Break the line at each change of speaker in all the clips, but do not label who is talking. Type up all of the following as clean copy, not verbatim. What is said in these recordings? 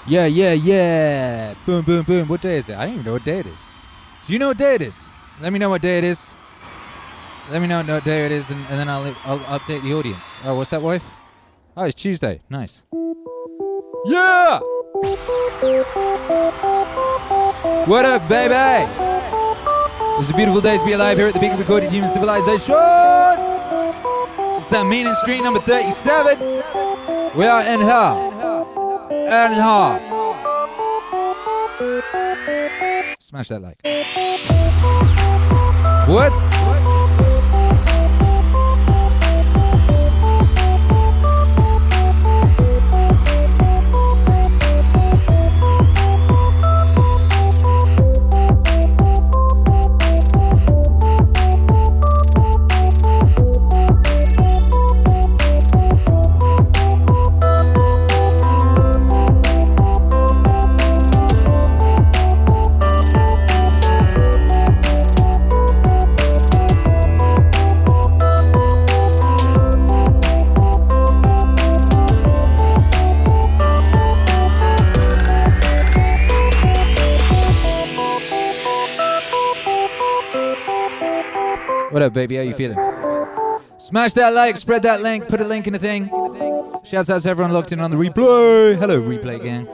Yeah, yeah, yeah. Boom, boom, boom. What day is it? I don't even know what day it is. Do you know what day it is? Let me know what day it is. Let me know what day it is, and then I'll update the audience. Oh, what's that, wife? Oh, it's Tuesday. Nice. Yeah! What up, baby? It's a beautiful day to be alive here at the peak of recorded human civilization. It's that meaning street number 37. We are in here. And hard. Smash that like. What? What up, baby? How you feeling? Smash that like, spread that link, put a link in the thing. Shouts out to everyone locked in on the replay. Hello, replay gang.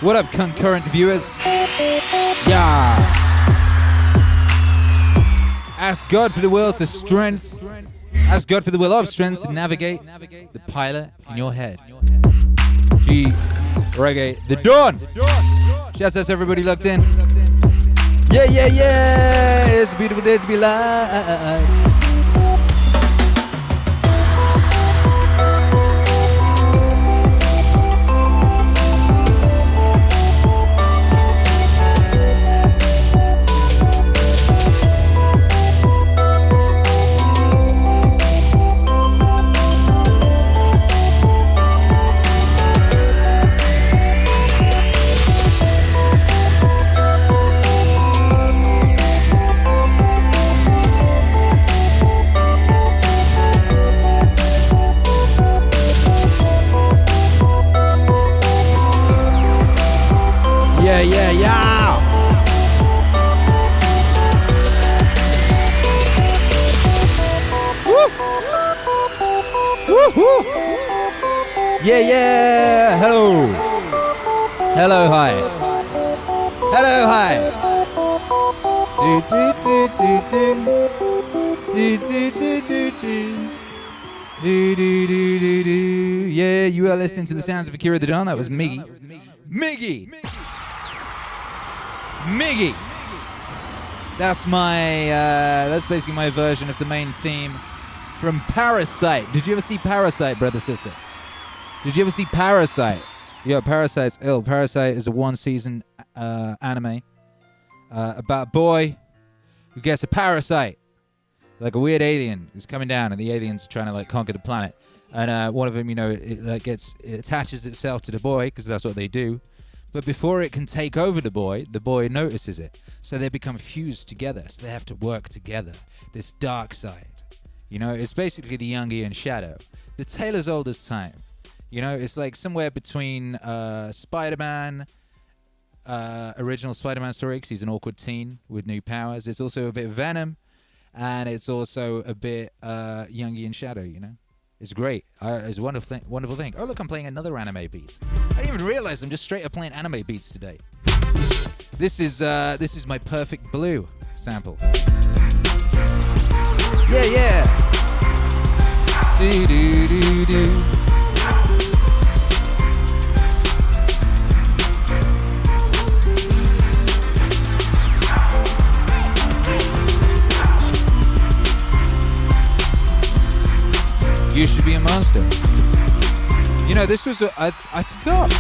What up, concurrent viewers? Yeah. Ask God for the will to strength. Ask God for the will of strength to navigate the pilot in your head. G. Reggae the Don. Shouts out to everybody locked in. Yeah, yeah, yeah. It's a beautiful day to be alive. Yeah, yeah, yeah. Woo. Woo, woo. Yeah, yeah. Hello. Hello, hi. Hello, hi. Do, do, do, do, do. Do, do, do, do, do. Do, do, do, do, do. Yeah, you are listening to the sounds of AKIRA the Don. That was Migi. Migi. Migi. That's my, that's basically my version of the main theme from Parasite. Did you ever see Parasite, brother, sister? Did you ever see Parasite? Yo, Parasite's ill. Parasite is a one-season anime about a boy who gets a parasite, like a weird alien who's coming down, and the aliens are trying to like conquer the planet. And one of them, you know, it attaches itself to the boy because that's what they do. But before it can take over the boy notices it. So they become fused together. So they have to work together. This dark side. You know, it's basically the Jungian shadow. The tale as old as time. You know, it's like somewhere between Spider-Man, original Spider-Man story, because he's an awkward teen with new powers. It's also a bit Venom. And it's also a bit Jungian shadow, you know. It's great. It's a wonderful thing. Oh, look, I'm playing another anime beat. I didn't even realize I'm just straight up playing anime beats today. This is my Perfect Blue sample. Yeah, yeah. Do do do do. You should be a monster. You know, this was I forgot.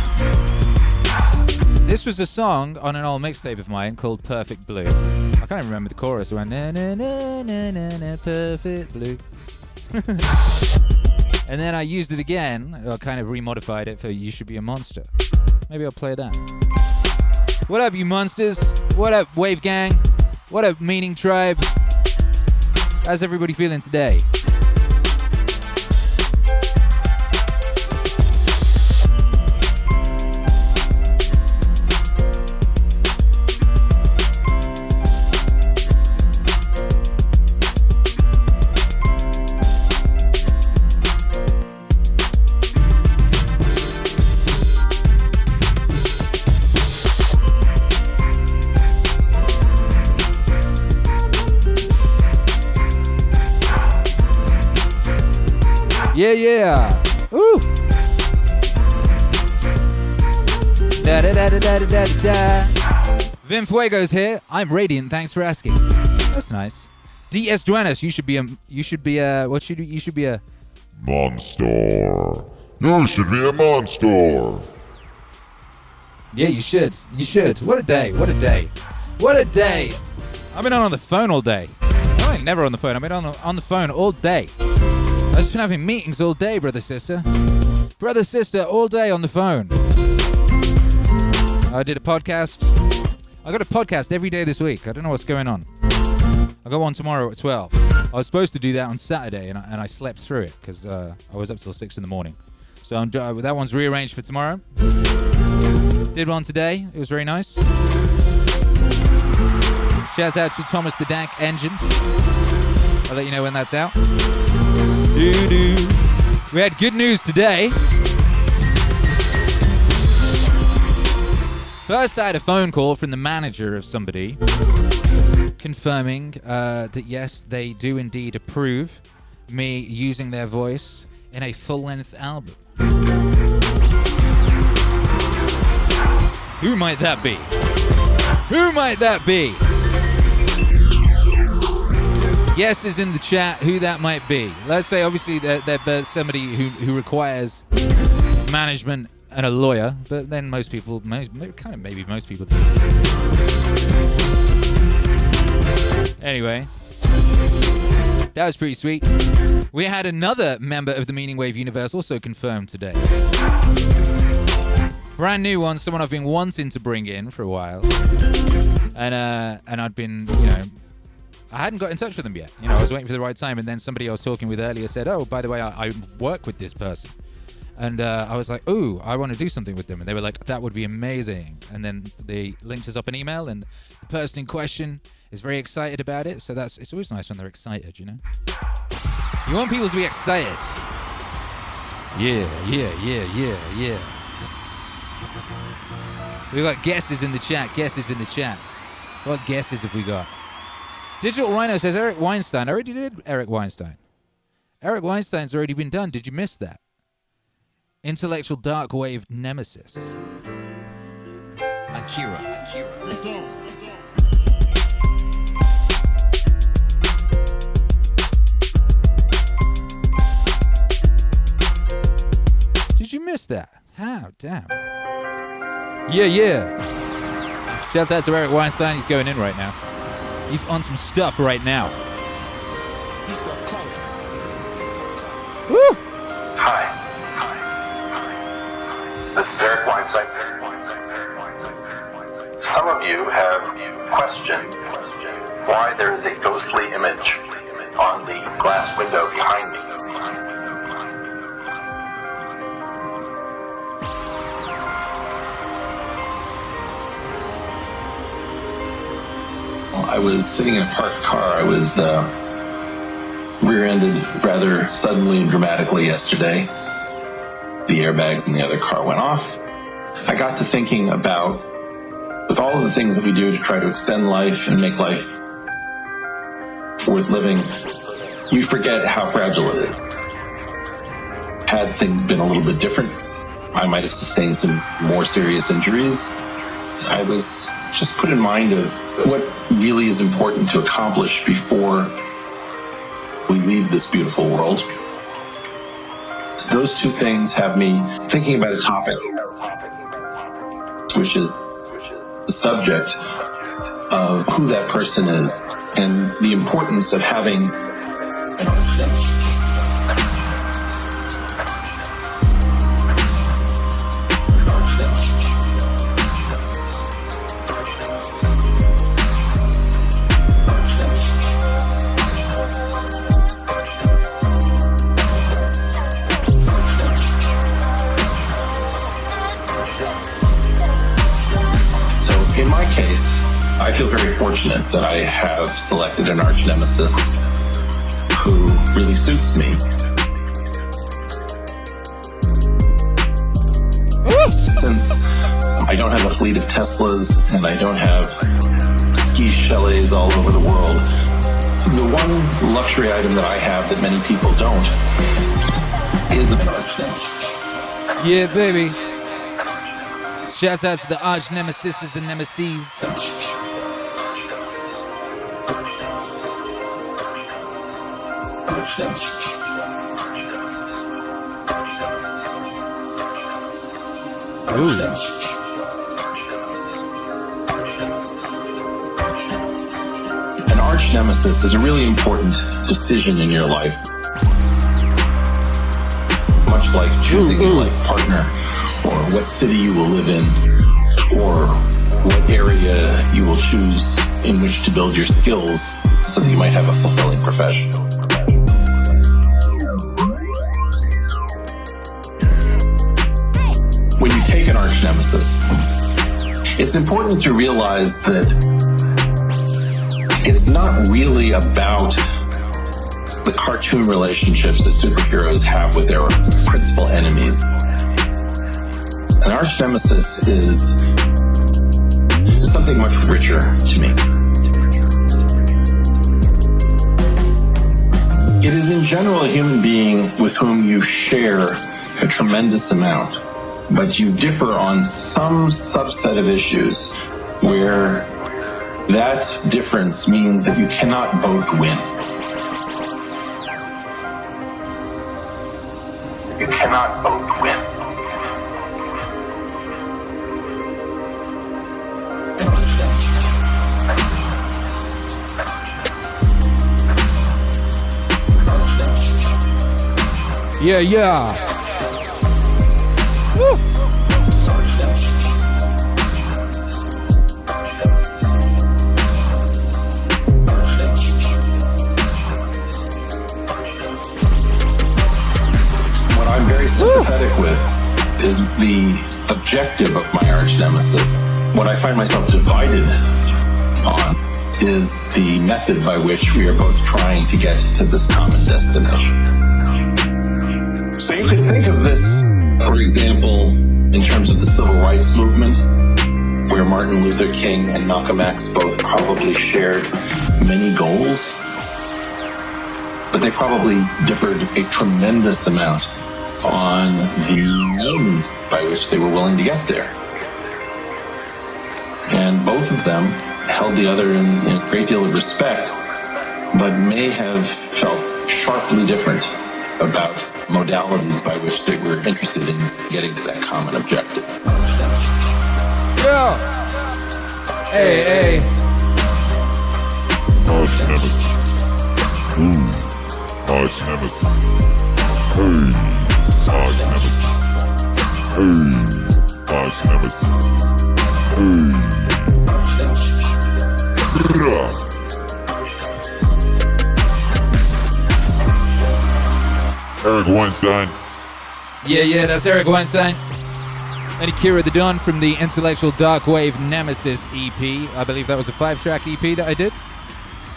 This was a song on an old mixtape of mine called Perfect Blue. I can't even remember the chorus. It went na na na na na na Perfect Blue. And then I used it again. I kind of remodified it for You Should Be a Monster. Maybe I'll play that. What up, you monsters? What up, Wave Gang? What up, Meaning Tribe? How's everybody feeling today? Yeah, yeah. Ooh. Da da da da da da da da. Vim Fuego's here. I'm radiant. Thanks for asking. That's nice. DS Duanis, you should be a monster. You should be a monster. Yeah, you should. You should. What a day. What a day. What a day. I've been on the phone all day. I'm never on the phone. I've been on the phone all day. I've just been having meetings all day, brother, sister. Brother, sister, all day on the phone. I did a podcast. I got a podcast every day this week. I don't know what's going on. I got one tomorrow at 12. I was supposed to do that on Saturday, and I slept through it because I was up till 6 in the morning. So that one's rearranged for tomorrow. Did one today. It was very nice. Shouts out to Thomas the Dank Engine. I'll let you know when that's out. We had good news today. First, I had a phone call from the manager of somebody confirming that yes, they do indeed approve me using their voice in a full-length album. Who might that be? Who might that be? Yes is in the chat who that might be. Let's say obviously there's somebody who requires management and a lawyer, but then most people do. Anyway, that was pretty sweet. We had another member of the Meaningwave universe also confirmed today. Brand new one, someone I've been wanting to bring in for a while. And I'd been, I hadn't got in touch with them yet. I was waiting for the right time, and then somebody I was talking with earlier said, oh, by the way, I work with this person. And I was like, ooh, I want to do something with them. And they were like, that would be amazing. And then they linked us up an email, and the person in question is very excited about it. So it's always nice when they're excited, You want people to be excited. Yeah. We got guesses in the chat. What guesses have we got? Digital Rhino says Eric Weinstein. I already did Eric Weinstein. Eric Weinstein's already been done. Did you miss that? Intellectual dark wave nemesis. AKIRA the Don. Did you miss that? How? Damn. Yeah. Shouts out to Eric Weinstein. He's going in right now. He's on some stuff right now. He's got clout. Woo!
Hi. This is Eric Weinstein. Some of you have questioned why there is a ghostly image on the glass window behind me. I was sitting in a parked car. I was rear-ended rather suddenly and dramatically yesterday. The airbags in the other car went off. I got to thinking about, with all of the things that we do to try to extend life and make life worth living, we forget how fragile it is. Had things been a little bit different, I might have sustained some more serious injuries. I was just put in mind of what really is important to accomplish before we leave this beautiful world. Those two things have me thinking about a topic, which is the subject of who that person is and the importance of having an arch-nemesis. I feel very fortunate that I have selected an arch-nemesis who really suits me. Since I don't have a fleet of Teslas and I don't have ski chalets all over the world, The one luxury item that I have that many people don't is an Arch-Nemesis.
Yeah, baby. Shouts out to the Arch-Nemesis and Nemesis. Ooh.
An Arch-Nemesis is a really important decision in your life. Much like choosing a life partner, or what city you will live in, or what area you will choose in which to build your skills so that you might have a fulfilling profession. When you take an Arch-Nemesis, it's important to realize that it's not really about the cartoon relationships that superheroes have with their principal enemies. An Arch-Nemesis is something much richer to me. It is in general a human being with whom you share a tremendous amount, but you differ on some subset of issues where that difference means that you cannot both win. You cannot both win.
Yeah, yeah. Woo.
What I'm very sympathetic with is the objective of my Arch-Nemesis. What I find myself divided on is the method by which we are both trying to get to this common destination. So you could think of this, for example, in terms of the civil rights movement, where Martin Luther King and Malcolm X both probably shared many goals, but they probably differed a tremendous amount on the means by which they were willing to get there. And both of them held the other in a great deal of respect, but may have felt sharply different about modalities by which they were interested in getting to that common objective.
Yeah. Hey, hey.
Arch-Nemesis. Arch-Nemesis. Hey. Arch-Nemesis. Hey. Arch-Nemesis. Hey. Eric Weinstein.
Yeah, that's Eric Weinstein. And AKIRA the Don from the Intellectual Dark Wave Nemesis EP. I believe that was a 5-track EP that I did.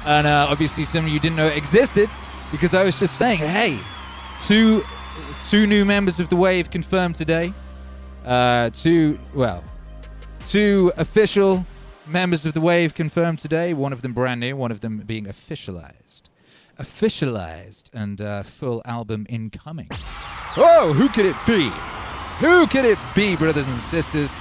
And obviously some of you didn't know it existed because I was just saying, hey, two new members of the Wave confirmed today. Two official members of the Wave confirmed today. One of them brand new, one of them being officialized and full album incoming. Oh, who could it be? Who could it be, brothers and sisters?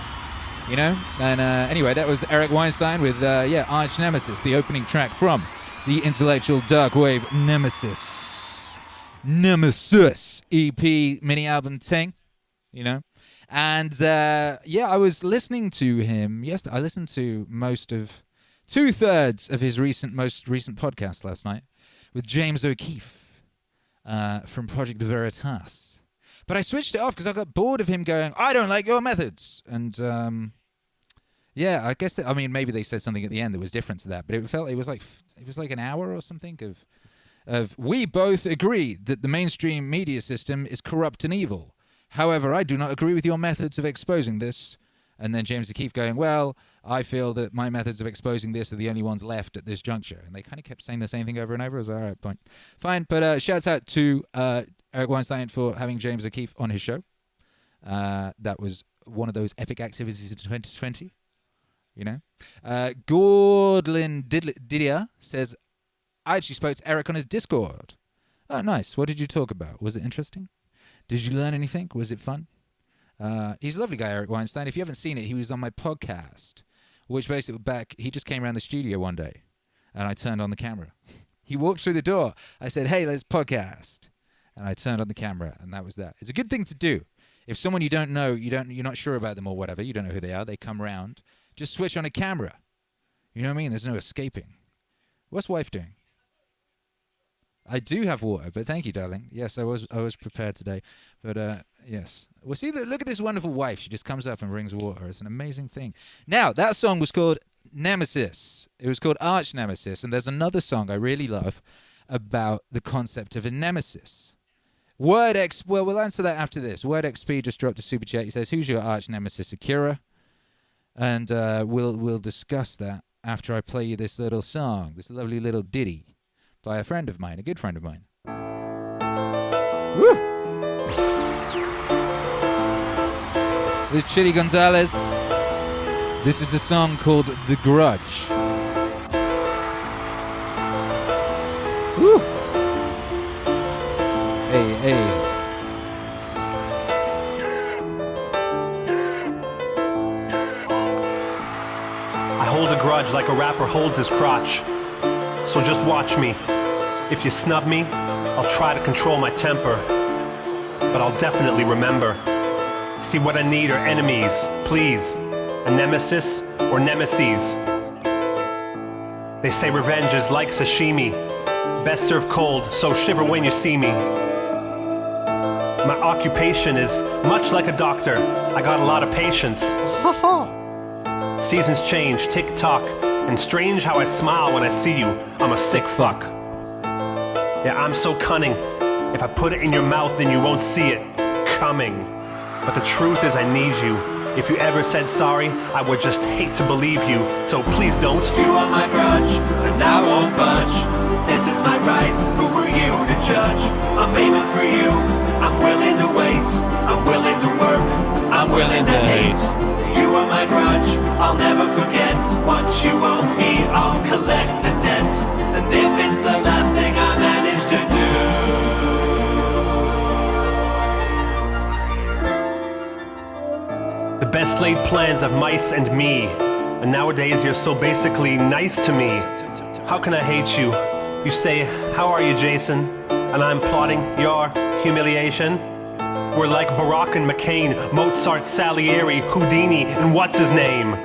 You know? And anyway, that was Eric Weinstein with, Arch-Nemesis, the opening track from the Intellectual Dark Wave Nemesis EP mini album thing, you know? And I was listening to him yesterday. I listened to two-thirds of his most recent podcast last night with James O'Keefe from Project Veritas. But I switched it off because I got bored of him going, I don't like your methods. And I guess maybe they said something at the end that was different to that, but it was like an hour or something of we both agree that the mainstream media system is corrupt and evil. However, I do not agree with your methods of exposing this. And then James O'Keefe going, well, I feel that my methods of exposing this are the only ones left at this juncture. And they kind of kept saying the same thing over and over. I was like, all right, point. Fine. But shouts out to Eric Weinstein for having James O'Keefe on his show. That was one of those epic activities of 2020. You know? Gordlin Didier says, I actually spoke to Eric on his Discord. Oh, nice. What did you talk about? Was it interesting? Did you learn anything? Was it fun? He's a lovely guy, Eric Weinstein. If you haven't seen it, he was on my podcast, which basically he just came around the studio one day, and I turned on the camera. He walked through the door. I said, hey, let's podcast. And I turned on the camera, and that was that. It's a good thing to do. If someone you don't know, you're not sure about them or whatever, you don't know who they are, they come around, just switch on a camera. You know what I mean? There's no escaping. What's wife doing? I do have water, but thank you, darling. Yes, I was prepared today. But yes. Well, see, look at this wonderful wife. She just comes up and brings water. It's an amazing thing. Now, that song was called Nemesis. It was called Arch-Nemesis. And there's another song I really love about the concept of a nemesis. Well, we'll answer that after this. Word XP just dropped a super chat. He says, who's your arch-nemesis, AKIRA? And we'll discuss that after I play you this little song, this lovely little ditty by a friend of mine, a good friend of mine. Woo! This is Chili Gonzales. This is the song called The Grudge. Woo! Hey.
I hold a grudge like a rapper holds his crotch. So just watch me. If you snub me, I'll try to control my temper. But I'll definitely remember. See, what I need are enemies, please. A nemesis or nemesis. They say revenge is like sashimi. Best served cold, so shiver when you see me. My occupation is much like a doctor. I got a lot of patience. Seasons change, tick-tock. And strange how I smile when I see you. I'm a sick fuck. Yeah, I'm so cunning. If I put it in your mouth, then you won't see it coming. But the truth is I need you. If you ever said sorry, I would just hate to believe you. So please don't.
You are my grudge, and I won't budge. This is my right, who are you to judge? I'm aiming for you, I'm willing to wait. I'm willing to work, I'm willing to hate. You are my grudge, I'll never forget. Once you owe me, I'll collect the debt. And if it's the last thing I manage to do.
The best laid plans of mice and me. And nowadays you're so basically nice to me. How can I hate you? You say, how are you, Jason? And I'm plotting your humiliation. We're like Barack and McCain, Mozart, Salieri, Houdini, and what's his name?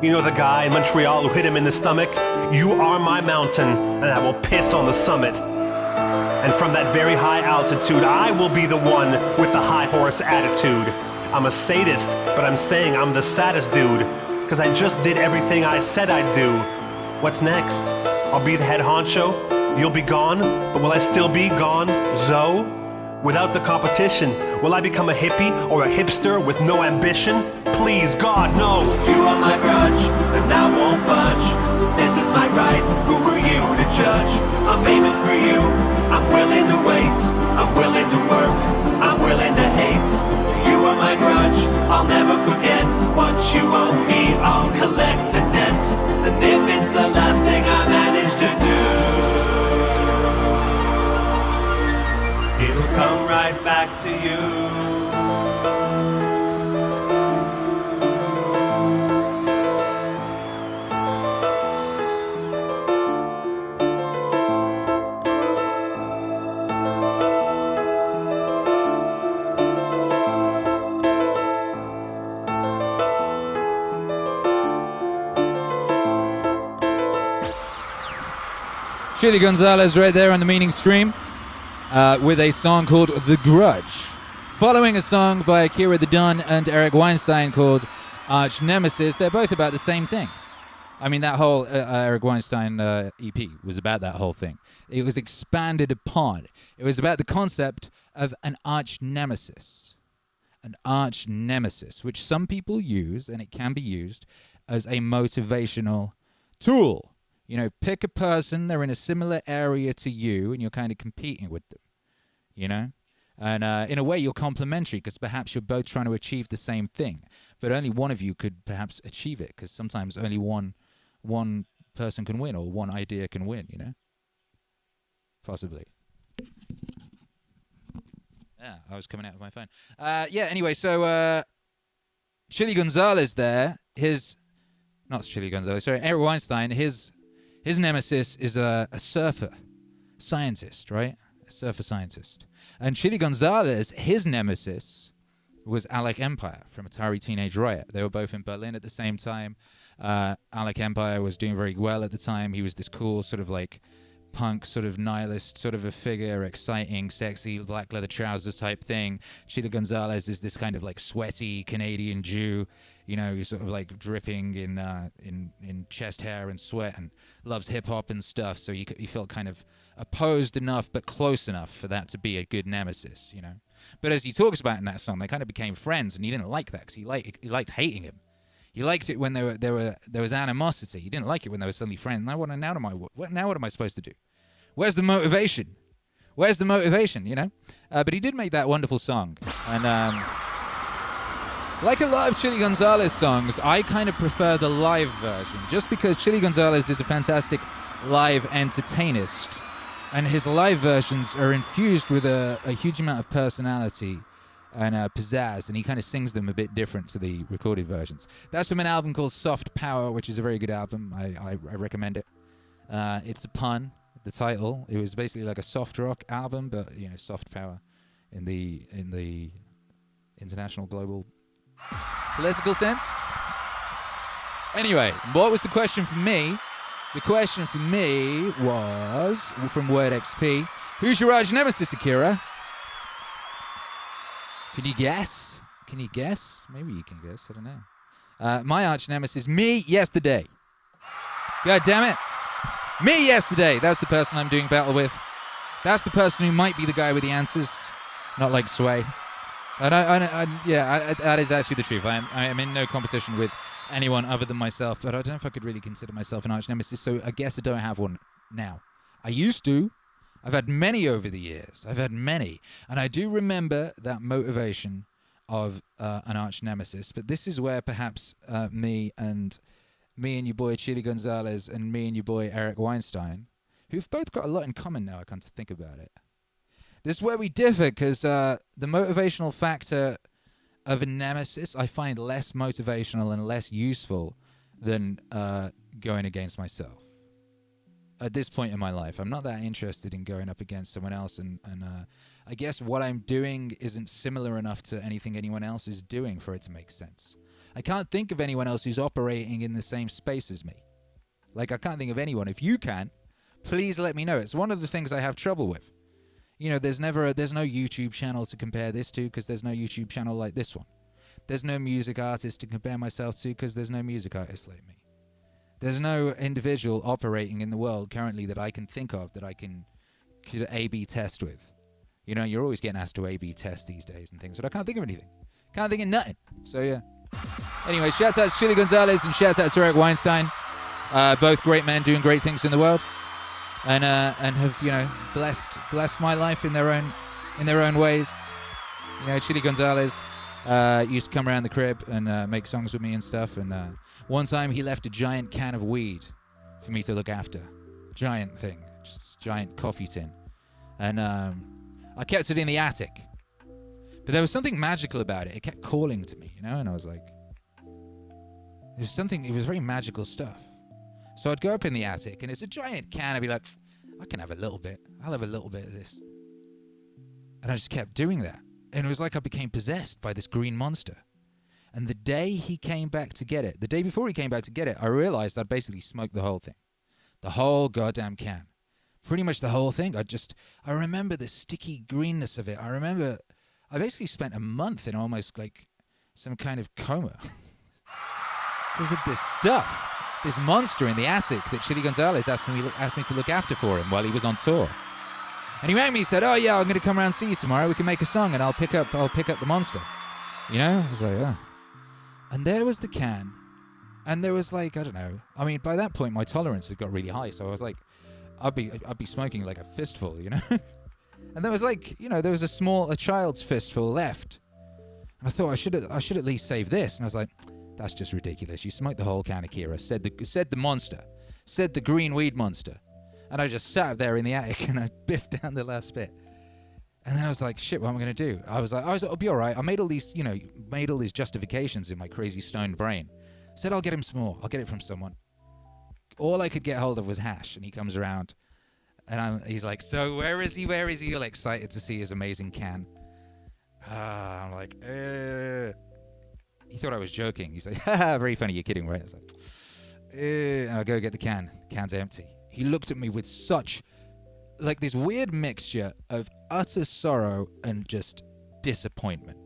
You know the guy in Montreal who hit him in the stomach? You are my mountain, and I will piss on the summit. And from that very high altitude, I will be the one with the high horse attitude. I'm a sadist, but I'm saying I'm the saddest dude, cause I just did everything I said I'd do. What's next? I'll be the head honcho, you'll be gone, but will I still be gone, Zoe? Without the competition, will I become a hippie or a hipster with no ambition? Please, God, no!
You are my grudge, and I won't budge. This is my right, who are you to judge? I'm aiming for you, I'm willing to wait. I'm willing to work, I'm willing to hate. You are my grudge, I'll never forget. Once you owe me, I'll collect the debt. And if it's the last thing I manage to do, it'll come right back to you.
Chili Gonzales right there on the Meaning stream with a song called The Grudge. Following a song by AKIRA the Don and Eric Weinstein called Arch-Nemesis. They're both about the same thing. I mean, that whole Eric Weinstein EP was about that whole thing. It was expanded upon. It was about the concept of an arch-nemesis. An arch-nemesis, which some people use, and it can be used as a motivational tool. You know, pick a person, they're in a similar area to you, and you're kind of competing with them, you know? And in a way, you're complementary, because perhaps you're both trying to achieve the same thing, but only one of you could perhaps achieve it, because sometimes only one person can win, or one idea can win, you know? possibly. Yeah, I was coming out with my phone. Anyway, so Chili Gonzales there, not Chili Gonzales, sorry, Eric Weinstein, his nemesis is a surfer scientist, right? A surfer scientist. And Chili Gonzales, his nemesis was Alec Empire from Atari Teenage Riot. They were both in Berlin at the same time. Alec Empire was doing very well at the time. He was this cool sort of like punk, sort of nihilist, sort of a figure, exciting, sexy, black leather trousers type thing. Chili Gonzales is this kind of like sweaty Canadian Jew, you know, he's sort of like dripping in chest hair and sweat and loves hip hop and stuff. So he felt kind of opposed enough, but close enough for that to be a good nemesis, you know. But as he talks about in that song, they kind of became friends, and he didn't like that because he liked hating him. He liked it when there was animosity. He didn't like it when they were suddenly friends. Now what am I supposed to do? Where's the motivation? Where's the motivation? You know. But he did make that wonderful song, and like a lot of Chili Gonzales songs, I kind of prefer the live version, just because Chili Gonzales is a fantastic live entertainist, and his live versions are infused with a huge amount of personality and pizzazz, and he kind of sings them a bit different to the recorded versions. That's from an album called Soft Power, which is a very good album. I recommend it. It's a pun, the title. It was basically like a soft rock album, but you know, soft power in the international global political sense. Anyway, what was the question for me? The question for me was from Word XP. Who's your Arch-Nemesis, Akira? Can you guess? Can you guess? Maybe you can guess. I don't know. My Arch-Nemesis, me yesterday. God damn it. Me yesterday. That's the person I'm doing battle with. That's the person who might be the guy with the answers. Not like Sway. That is actually the truth. I am in no competition with anyone other than myself, but I don't know if I could really consider myself an Arch-Nemesis, so I guess I don't have one now. I used to. I've had many over the years. I've had many. And I do remember that motivation of an Arch-Nemesis. But this is where perhaps me and your boy Chili Gonzales and me and your boy Eric Weinstein, who've both got a lot in common now, I come to think about it. This is where we differ, because the motivational factor of a nemesis I find less motivational and less useful than going against myself. At this point in my life, I'm not that interested in going up against someone else, and I guess what I'm doing isn't similar enough to anything anyone else is doing for it to make sense. I can't think of anyone else who's operating in the same space as me. Like, I can't think of anyone. If you can, please let me know. It's one of the things I have trouble with. You know, there's no YouTube channel to compare this to, because there's no YouTube channel like this one. There's no music artist to compare myself to, because there's no music artist like me. There's no individual operating in the world currently that I can think of that I could A/B test with. You know, you're always getting asked to A/B test these days and things, but I can't think of anything. Can't think of nothing. So, yeah. Anyway, shouts out to Chili Gonzales and shouts out to Eric Weinstein. Both great men doing great things in the world. And have, you know, blessed my life in their own ways. You know, Chili Gonzales used to come around the crib and make songs with me and stuff. And one time he left a giant can of weed for me to look after. Giant thing, just giant coffee tin. And I kept it in the attic. But there was something magical about it. It kept calling to me, you know, and I was like, it was very magical stuff. So I'd go up in the attic, and it's a giant can. I'd be like, I can have a little bit. I'll have a little bit of this. And I just kept doing that. And it was like I became possessed by this green monster. And the day he came back to get it, the day before he came back to get it, I realized I'd basically smoked the whole thing. The whole goddamn can. Pretty much the whole thing. I remember the sticky greenness of it. I basically spent a month in almost like some kind of coma. Because of this stuff. This monster in the attic that Chili Gonzales asked me to look after for him while he was on tour. And he rang me, he said, "Oh yeah, I'm going to come around and see you tomorrow. We can make a song and I'll pick up the monster." You know? I was like, "Oh." And there was the can. And there was like, I don't know. I mean, by that point my tolerance had got really high, so I was like, I'd be smoking like a fistful, you know? And there was like, you know, there was a child's fistful left. And I thought I should at least save this. And I was like, that's just ridiculous. You smoked the whole can, Akira. Said the monster. Said the green weed monster. And I just sat there in the attic and I biffed down the last bit. And then I was like, shit, what am I going to do? I was like, I'll be all right. I made all these, made all these justifications in my crazy stoned brain. Said, I'll get him some more. I'll get it from someone. All I could get hold of was hash. And he comes around and he's like, so where is he? Where is he? You're like excited to see his amazing can. I'm like, He thought I was joking. He's like, haha, very funny. You're kidding, right? I was like, and I go get the can. The can's empty. He looked at me with such, like, this weird mixture of utter sorrow and just disappointment.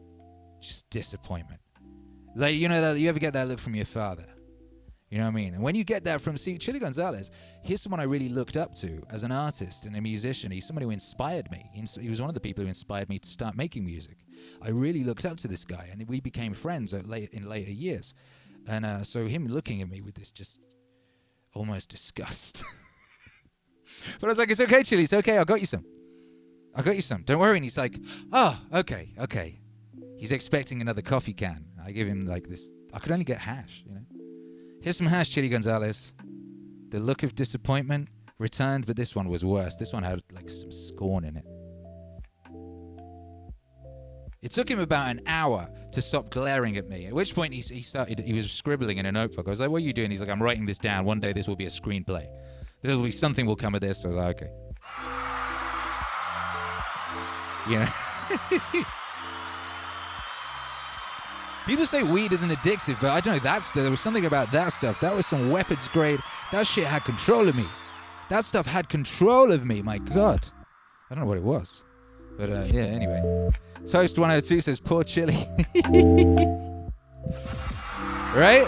Just disappointment. Like, you ever get that look from your father? You know what I mean? And when you get that from, Chili Gonzales, he's someone I really looked up to as an artist and a musician. He's someone who inspired me. He was one of the people who inspired me to start making music. I really looked up to this guy, and we became friends in later years. And so him looking at me with this just almost disgust. But I was like, it's okay, Chili. It's okay. I got you some. Don't worry. And he's like, oh, okay. He's expecting another coffee can. I give him like this. I could only get hash, Here's some hash, Chili Gonzales. The look of disappointment returned, but this one was worse. This one had like some scorn in it. It took him about an hour to stop glaring at me, at which point he was scribbling in a notebook. I was like, what are you doing? He's like, I'm writing this down. One day this will be a screenplay. There will be something will come of this. So I was like, okay. People say weed isn't addictive, but I don't know. There was something about that stuff. That was some weapons grade. That shit had control of me. That stuff had control of me. My God. I don't know what it was. But yeah, anyway. Toast 102 says, poor Chili. Right?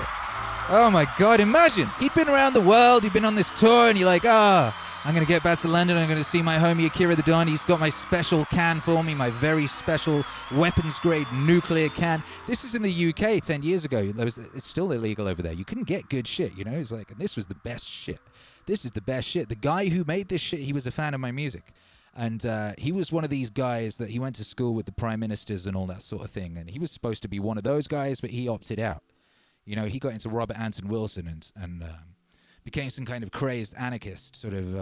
Oh my God, imagine. He'd been around the world. He'd been on this tour, and you're like, I'm going to get back to London. I'm going to see my homie AKIRA THE DON. He's got my special can for me, my very special weapons-grade nuclear can. This is in the UK 10 years ago. It's still illegal over there. You couldn't get good shit, It's like, and this was the best shit. This is the best shit. The guy who made this shit, he was a fan of my music. And he was one of these guys that he went to school with the prime ministers and all that sort of thing. And he was supposed to be one of those guys, but he opted out. He got into Robert Anton Wilson and became some kind of crazed anarchist, sort of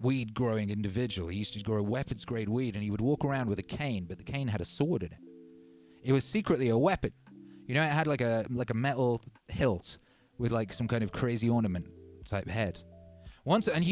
weed-growing individual. He used to grow weapons-grade weed, and he would walk around with a cane, but the cane had a sword in it. It was secretly a weapon. It had like a metal hilt with like some kind of crazy ornament type head. Once, and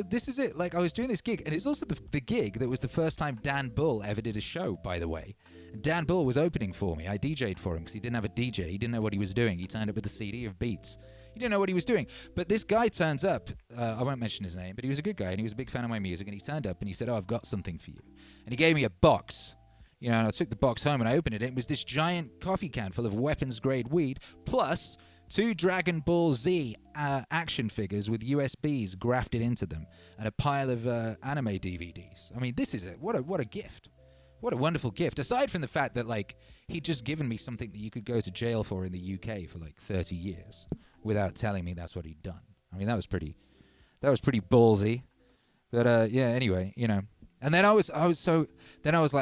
this is it. Like, I was doing this gig, and it's also the gig that was the first time Dan Bull ever did a show, by the way. Dan Bull was opening for me. I DJ'd for him because he didn't have a DJ. He didn't know what he was doing. He turned up with a CD of beats. He didn't know what he was doing. But this guy turns up. I won't mention his name, but he was a good guy, and he was a big fan of my music. And he turned up, and he said, I've got something for you. And he gave me a box. And I took the box home, and I opened it. It was this giant coffee can full of weapons-grade weed, plus 2 Dragon Ball Z action figures with USBs grafted into them, and a pile of anime DVDs. I mean, this is it. What a gift. What a wonderful gift. Aside from the fact that, like, he'd just given me something that you could go to jail for in the UK for like 30 years without telling me that's what he'd done. I mean, that was pretty ballsy. But yeah, anyway, And then I was like,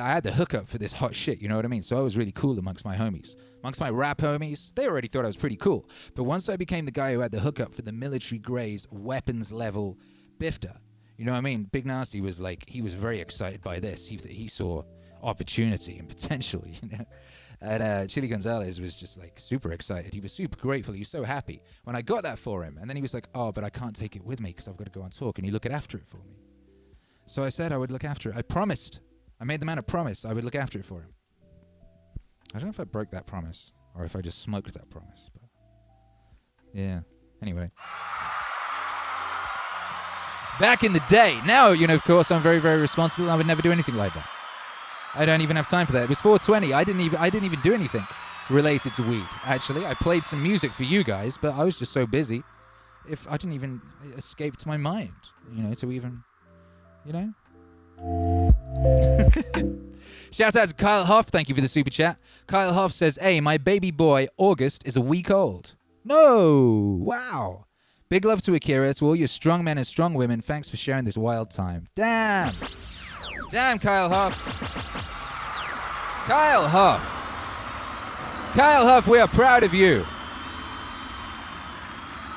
I had the hookup for this hot shit, you know what I mean? So I was really cool amongst my homies. Amongst my rap homies, they already thought I was pretty cool. But once I became the guy who had the hookup for the military grades, weapons level bifter, you know what I mean? Big Nasty was like, he was very excited by this. He saw opportunity and potential, And Chili Gonzales was just like super excited. He was super grateful. He was so happy when I got that for him. And then he was like, oh, but I can't take it with me because I've got to go on tour. Can you look after it for me? So I said I would look after it. I promised. I made the man a promise I would look after it for him. I don't know if I broke that promise or if I just smoked that promise. But yeah. Anyway. Back in the day. Now, of course, I'm very, very responsible. I would never do anything like that. I don't even have time for that. It was 420. I didn't even do anything related to weed, actually. I played some music for you guys, but I was just so busy. I didn't even escape to my mind, to even... Shout out to Kyle Hoff. Thank you for the super chat. Kyle Hoff says, hey, my baby boy, August, is a week old. No. Wow. Big love to AKIRA, to all your strong men and strong women. Thanks for sharing this wild time. Damn, Kyle Hoff. Kyle Hoff, we are proud of you.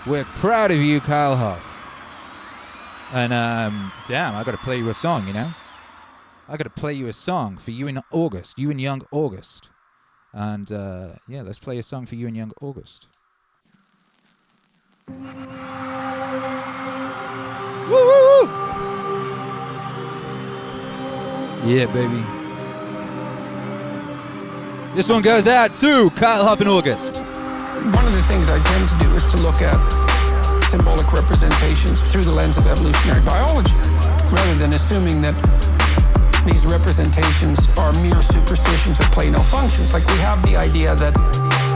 We're proud of you, Kyle Hoff. And damn, I got to play you a song, you know. I got to play you a song for you in August, you and young August. And yeah, let's play a song for you and young August. Woo! Yeah, baby. This one goes out to Kyle Huff in August.
One of the things I tend to do is to look at symbolic representations through the lens of evolutionary biology, rather than assuming that these representations are mere superstitions or play no functions. Like we have the idea that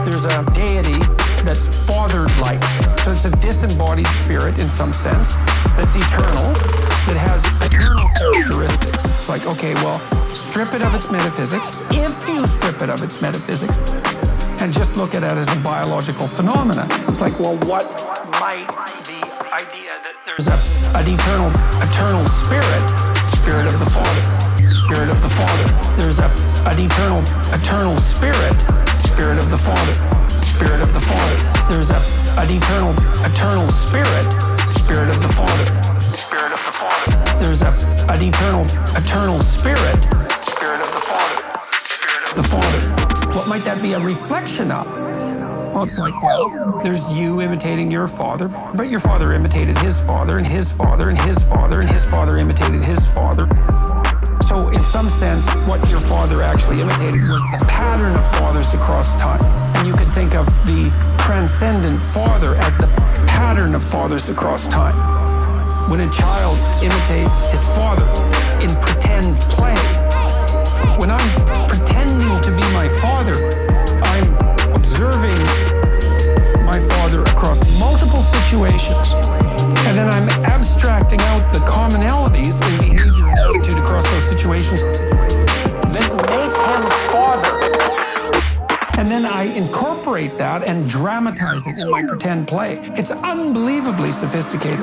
there's a deity that's father-like. So it's a disembodied spirit in some sense that's eternal, that has eternal characteristics. It's like, okay, well, strip it of its metaphysics. If you strip it of its metaphysics and just look at it as a biological phenomena, it's like, well, what might the idea that there's an eternal spirit of the Father, Spirit of the Father. There's an eternal spirit of the Father, Spirit of the Father. There's an eternal spirit of the Father, Spirit of the Father. There's an eternal spirit of the Father, Spirit of the Father. What might that be a reflection of? Well, it's like, well, there's you imitating your father, but your father imitated his father, and his father, and his father, and his father imitated his father. So in some sense, what your father actually imitated was the pattern of fathers across time. And you could think of the transcendent father as the pattern of fathers across time. When a child imitates his father in pretend play, when I'm pretending to be my father, I'm observing my father across multiple situations. And then I'm abstracting out the commonalities in behavior and attitude across those situations that make him father. And then I incorporate that and dramatize it in my pretend play. It's unbelievably sophisticated.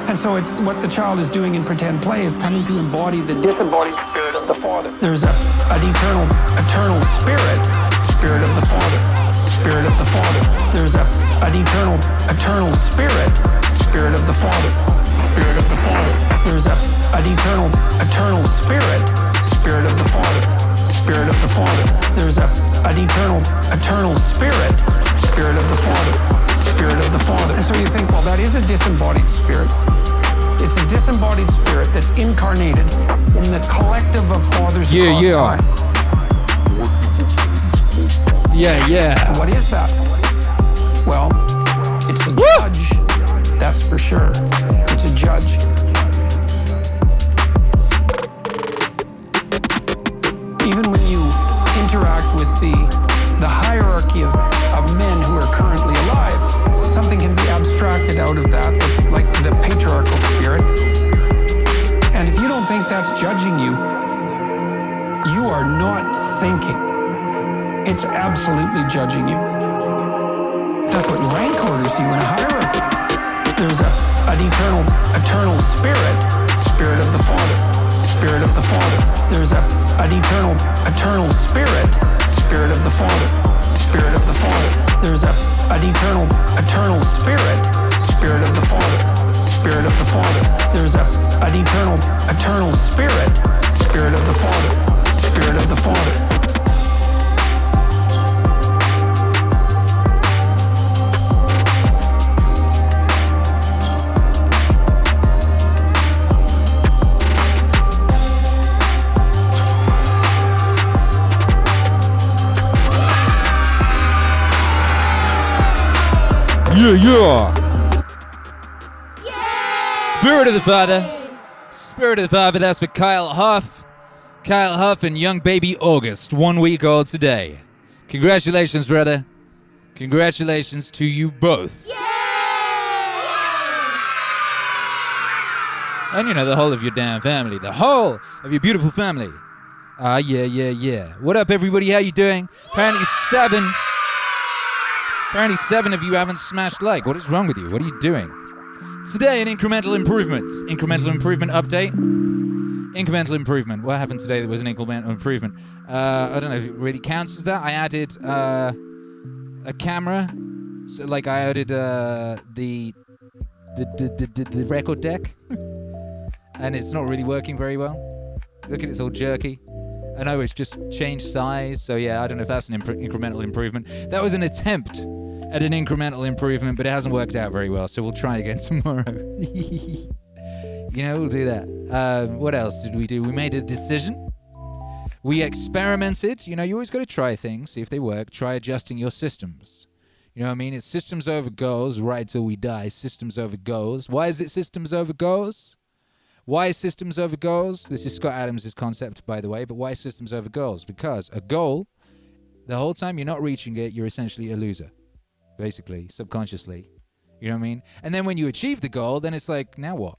And so it's what the child is doing in pretend play is coming to embody the disembodied spirit of the Father. There's an eternal spirit of the Father, Spirit of the Father. There's an eternal spirit of the Father, Spirit of the Father. There's an eternal spirit of the Father, Spirit of the Father. There's an eternal spirit of the Father, Spirit of the Father. And so you think, well, that is a disembodied spirit. It's a disembodied spirit that's incarnated in the collective of fathers.
Yeah.
What is that? Well, it's a judge, that's for sure. It's a judge. Even when you interact with the hierarchy of men who are currently alive, something can be abstracted out of that. It's like the patriarchal spirit. And if you don't think that's judging you, you are not thinking. It's absolutely judging you. That's what rank orders you in a hierarchy. There's an eternal spirit of the Father, Spirit of the Father. There's an eternal spirit of the Father, Spirit of the Father. There's an eternal spirit of the Father, Spirit of the Father. There's an eternal spirit of the Father, Spirit of the Father.
Yeah. Spirit of the Father. Spirit of the Father, that's for Kyle Huff. Kyle Huff and young baby August, 1 week old today. Congratulations, brother. Congratulations to you both. And you know, the whole of your damn family. The whole of your beautiful family. Yeah. What up, everybody? How you doing? Apparently seven of you haven't smashed like. What is wrong with you? What are you doing? Today in incremental improvements. Incremental improvement update. Incremental improvement. What happened today that was an incremental improvement? I don't know if it really counts as that. I added a camera. So like I added the record deck. and it's not really working very well. Look at it's all jerky. I know it's just changed size, so yeah, I don't know if that's an incremental improvement. That was an attempt at an incremental improvement, but it hasn't worked out very well, so we'll try again tomorrow. We'll do that. What else did we do? We made a decision. We experimented. You always got to try things, see if they work. Try adjusting your systems. You know what I mean? It's systems over goals, right till we die. Systems over goals. Why is it systems over goals? Why is systems over goals? This is Scott Adams' concept, by the way, but why systems over goals? Because a goal, the whole time you're not reaching it, you're essentially a loser, basically, subconsciously. You know what I mean? And then when you achieve the goal, then it's like, now what?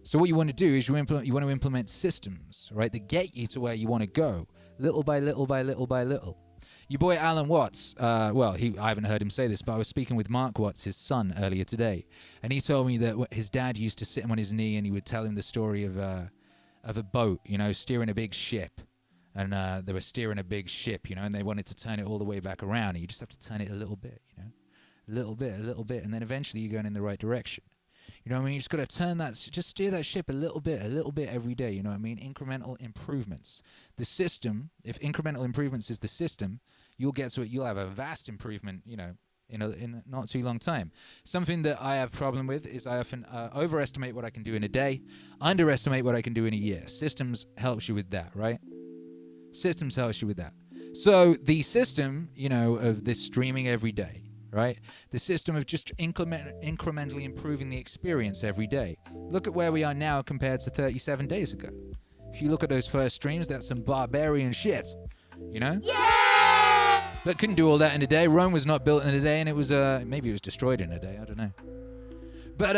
So what you want to do is you want to implement systems, right, that get you to where you want to go, little by little by little by little. Your boy Alan Watts, I haven't heard him say this, but I was speaking with Mark Watts, his son, earlier today, and he told me that his dad used to sit him on his knee and he would tell him the story of a boat, steering a big ship. And they were steering a big ship, and they wanted to turn it all the way back around. And you just have to turn it a little bit, a little bit, and then eventually you're going in the right direction. You know what I mean? You just got to turn that, just steer that ship a little bit every day. You know what I mean? Incremental improvements. The system, if incremental improvements is the system, you'll get to it. You'll have a vast improvement, in a not too long time. Something that I have problem with is I often overestimate what I can do in a day, underestimate what I can do in a year. Systems helps you with that, right? Systems helps you with that. So the system, of this streaming every day, right? The system of just incrementally improving the experience every day. Look at where we are now compared to 37 days ago. If you look at those first streams, that's some barbarian shit, Yeah! But couldn't do all that in a day. Rome was not built in a day, and it was, maybe it was destroyed in a day, I don't know. But,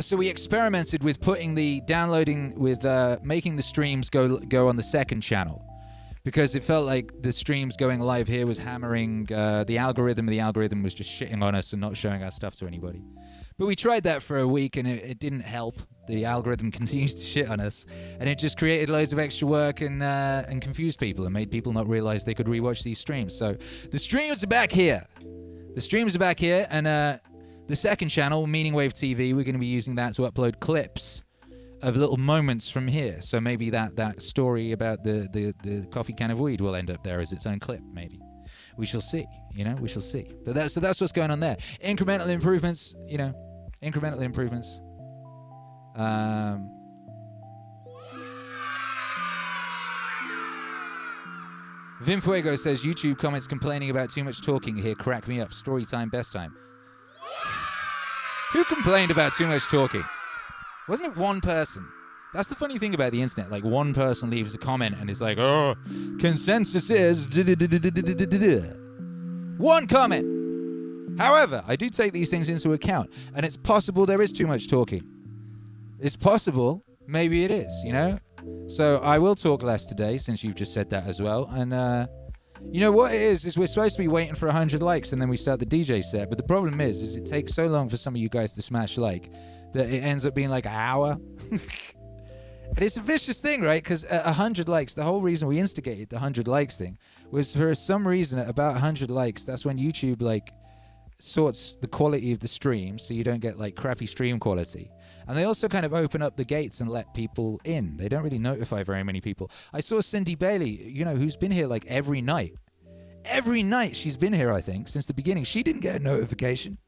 so we experimented with putting the downloading, with making the streams go on the second channel. Because it felt like the streams going live here was hammering the algorithm. The algorithm was just shitting on us and not showing our stuff to anybody. But we tried that for a week and it didn't help. The algorithm continues to shit on us. And it just created loads of extra work and confused people and made people not realize they could rewatch these streams. So the streams are back here. And the second channel, MEANINGWAVE TV, we're going to be using that to upload clips of little moments from here. So maybe that story about the coffee can of weed will end up there as its own clip, maybe. We shall see, we shall see. But that's what's going on there. Incremental improvements, incremental improvements. Vim Fuego says, YouTube comments complaining about too much talking here crack me up. Story time, best time. Who complained about too much talking? Wasn't it one person? That's the funny thing about the internet. Like, one person leaves a comment and it's like, oh, consensus is... One comment. However, I do take these things into account. And it's possible there is too much talking. It's possible. Maybe it is, So I will talk less today, since you've just said that as well. And, what it is we're supposed to be waiting for 100 likes and then we start the DJ set. But the problem is it takes so long for some of you guys to smash like... that it ends up being like an hour. And it's a vicious thing, right? Because at 100 likes, the whole reason we instigated the 100 likes thing was for some reason at about 100 likes, that's when YouTube sorts the quality of the stream so you don't get crappy stream quality. And they also kind of open up the gates and let people in. They don't really notify very many people. I saw Cindy Bailey, who's been here every night. Every night she's been here, I think, since the beginning. She didn't get a notification.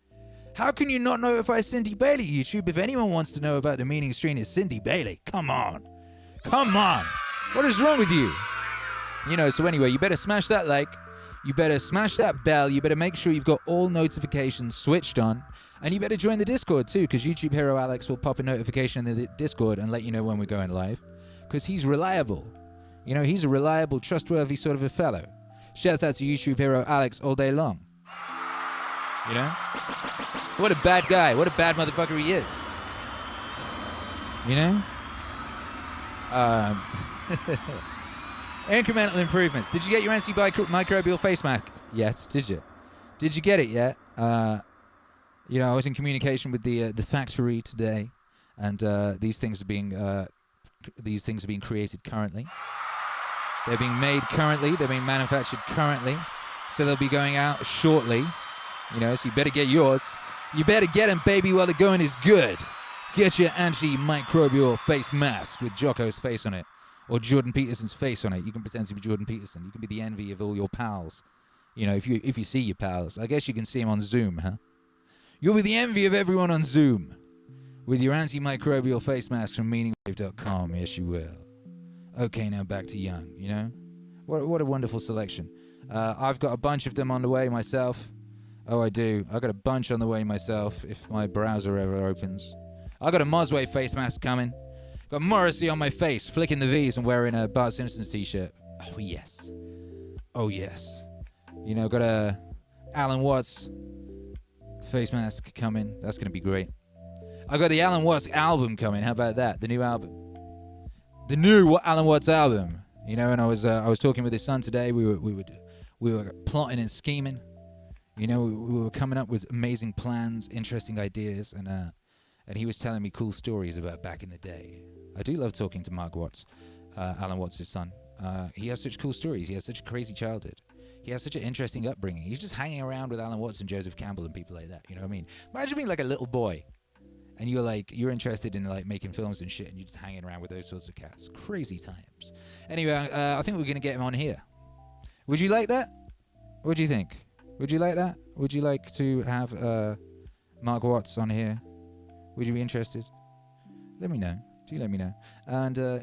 How can you not notify Cindy Bailey, YouTube? If anyone wants to know about the meaning stream, it's Cindy Bailey. Come on. What is wrong with you? So anyway, you better smash that like. You better smash that bell. You better make sure you've got all notifications switched on. And you better join the Discord too, because YouTube Hero Alex will pop a notification in the Discord and let you know when we're going live. Because he's reliable. He's a reliable, trustworthy sort of a fellow. Shouts out to YouTube Hero Alex all day long. What a bad guy. What a bad motherfucker he is. Incremental improvements. Did you get your antimicrobial face mask? Yes. Did you? Did you get it yet? I was in communication with the factory today, and these things are being created currently. They're being made currently. They're being manufactured currently. So they'll be going out shortly. So you better get yours. You better get them, baby, while the going is good. Get your antimicrobial face mask with Jocko's face on it, or Jordan Peterson's face on it. You can pretend to be Jordan Peterson. You can be the envy of all your pals. You know, if you see your pals, I guess you can see them on Zoom, huh? You'll be the envy of everyone on Zoom with your antimicrobial face mask from MEANINGWAVE.com. Yes, you will. Okay, now back to Young. You know, what a wonderful selection. I've got a bunch of them on the way myself. Oh, I do. I got a bunch on the way myself. If my browser ever opens. I got a Mosway face mask coming. Got Morrissey on my face, flicking the V's and wearing a Bart Simpsons t-shirt. Oh, yes. Oh, yes. You know, got a Alan Watts face mask coming. That's going to be great. I got the Alan Watts album coming. How about that? The new album. The new Alan Watts album. You know, and I was talking with his son today. We were plotting and scheming. You know, we were coming up with amazing plans, interesting ideas, and he was telling me cool stories about back in the day. I do love talking to Mark Watts, Alan Watts' son. He has such cool stories. He has such a crazy childhood. He has such an interesting upbringing. He's just hanging around with Alan Watts and Joseph Campbell and people like that. You know what I mean? Imagine being like a little boy, and you're interested in like making films and shit, and you're just hanging around with those sorts of cats. Crazy times. Anyway, I think we're gonna get him on here. Would you like that? What do you think? Would you like that? Would you like to have Mark Watts on here? Would you be interested? Let me know. Do let me know. And yeah.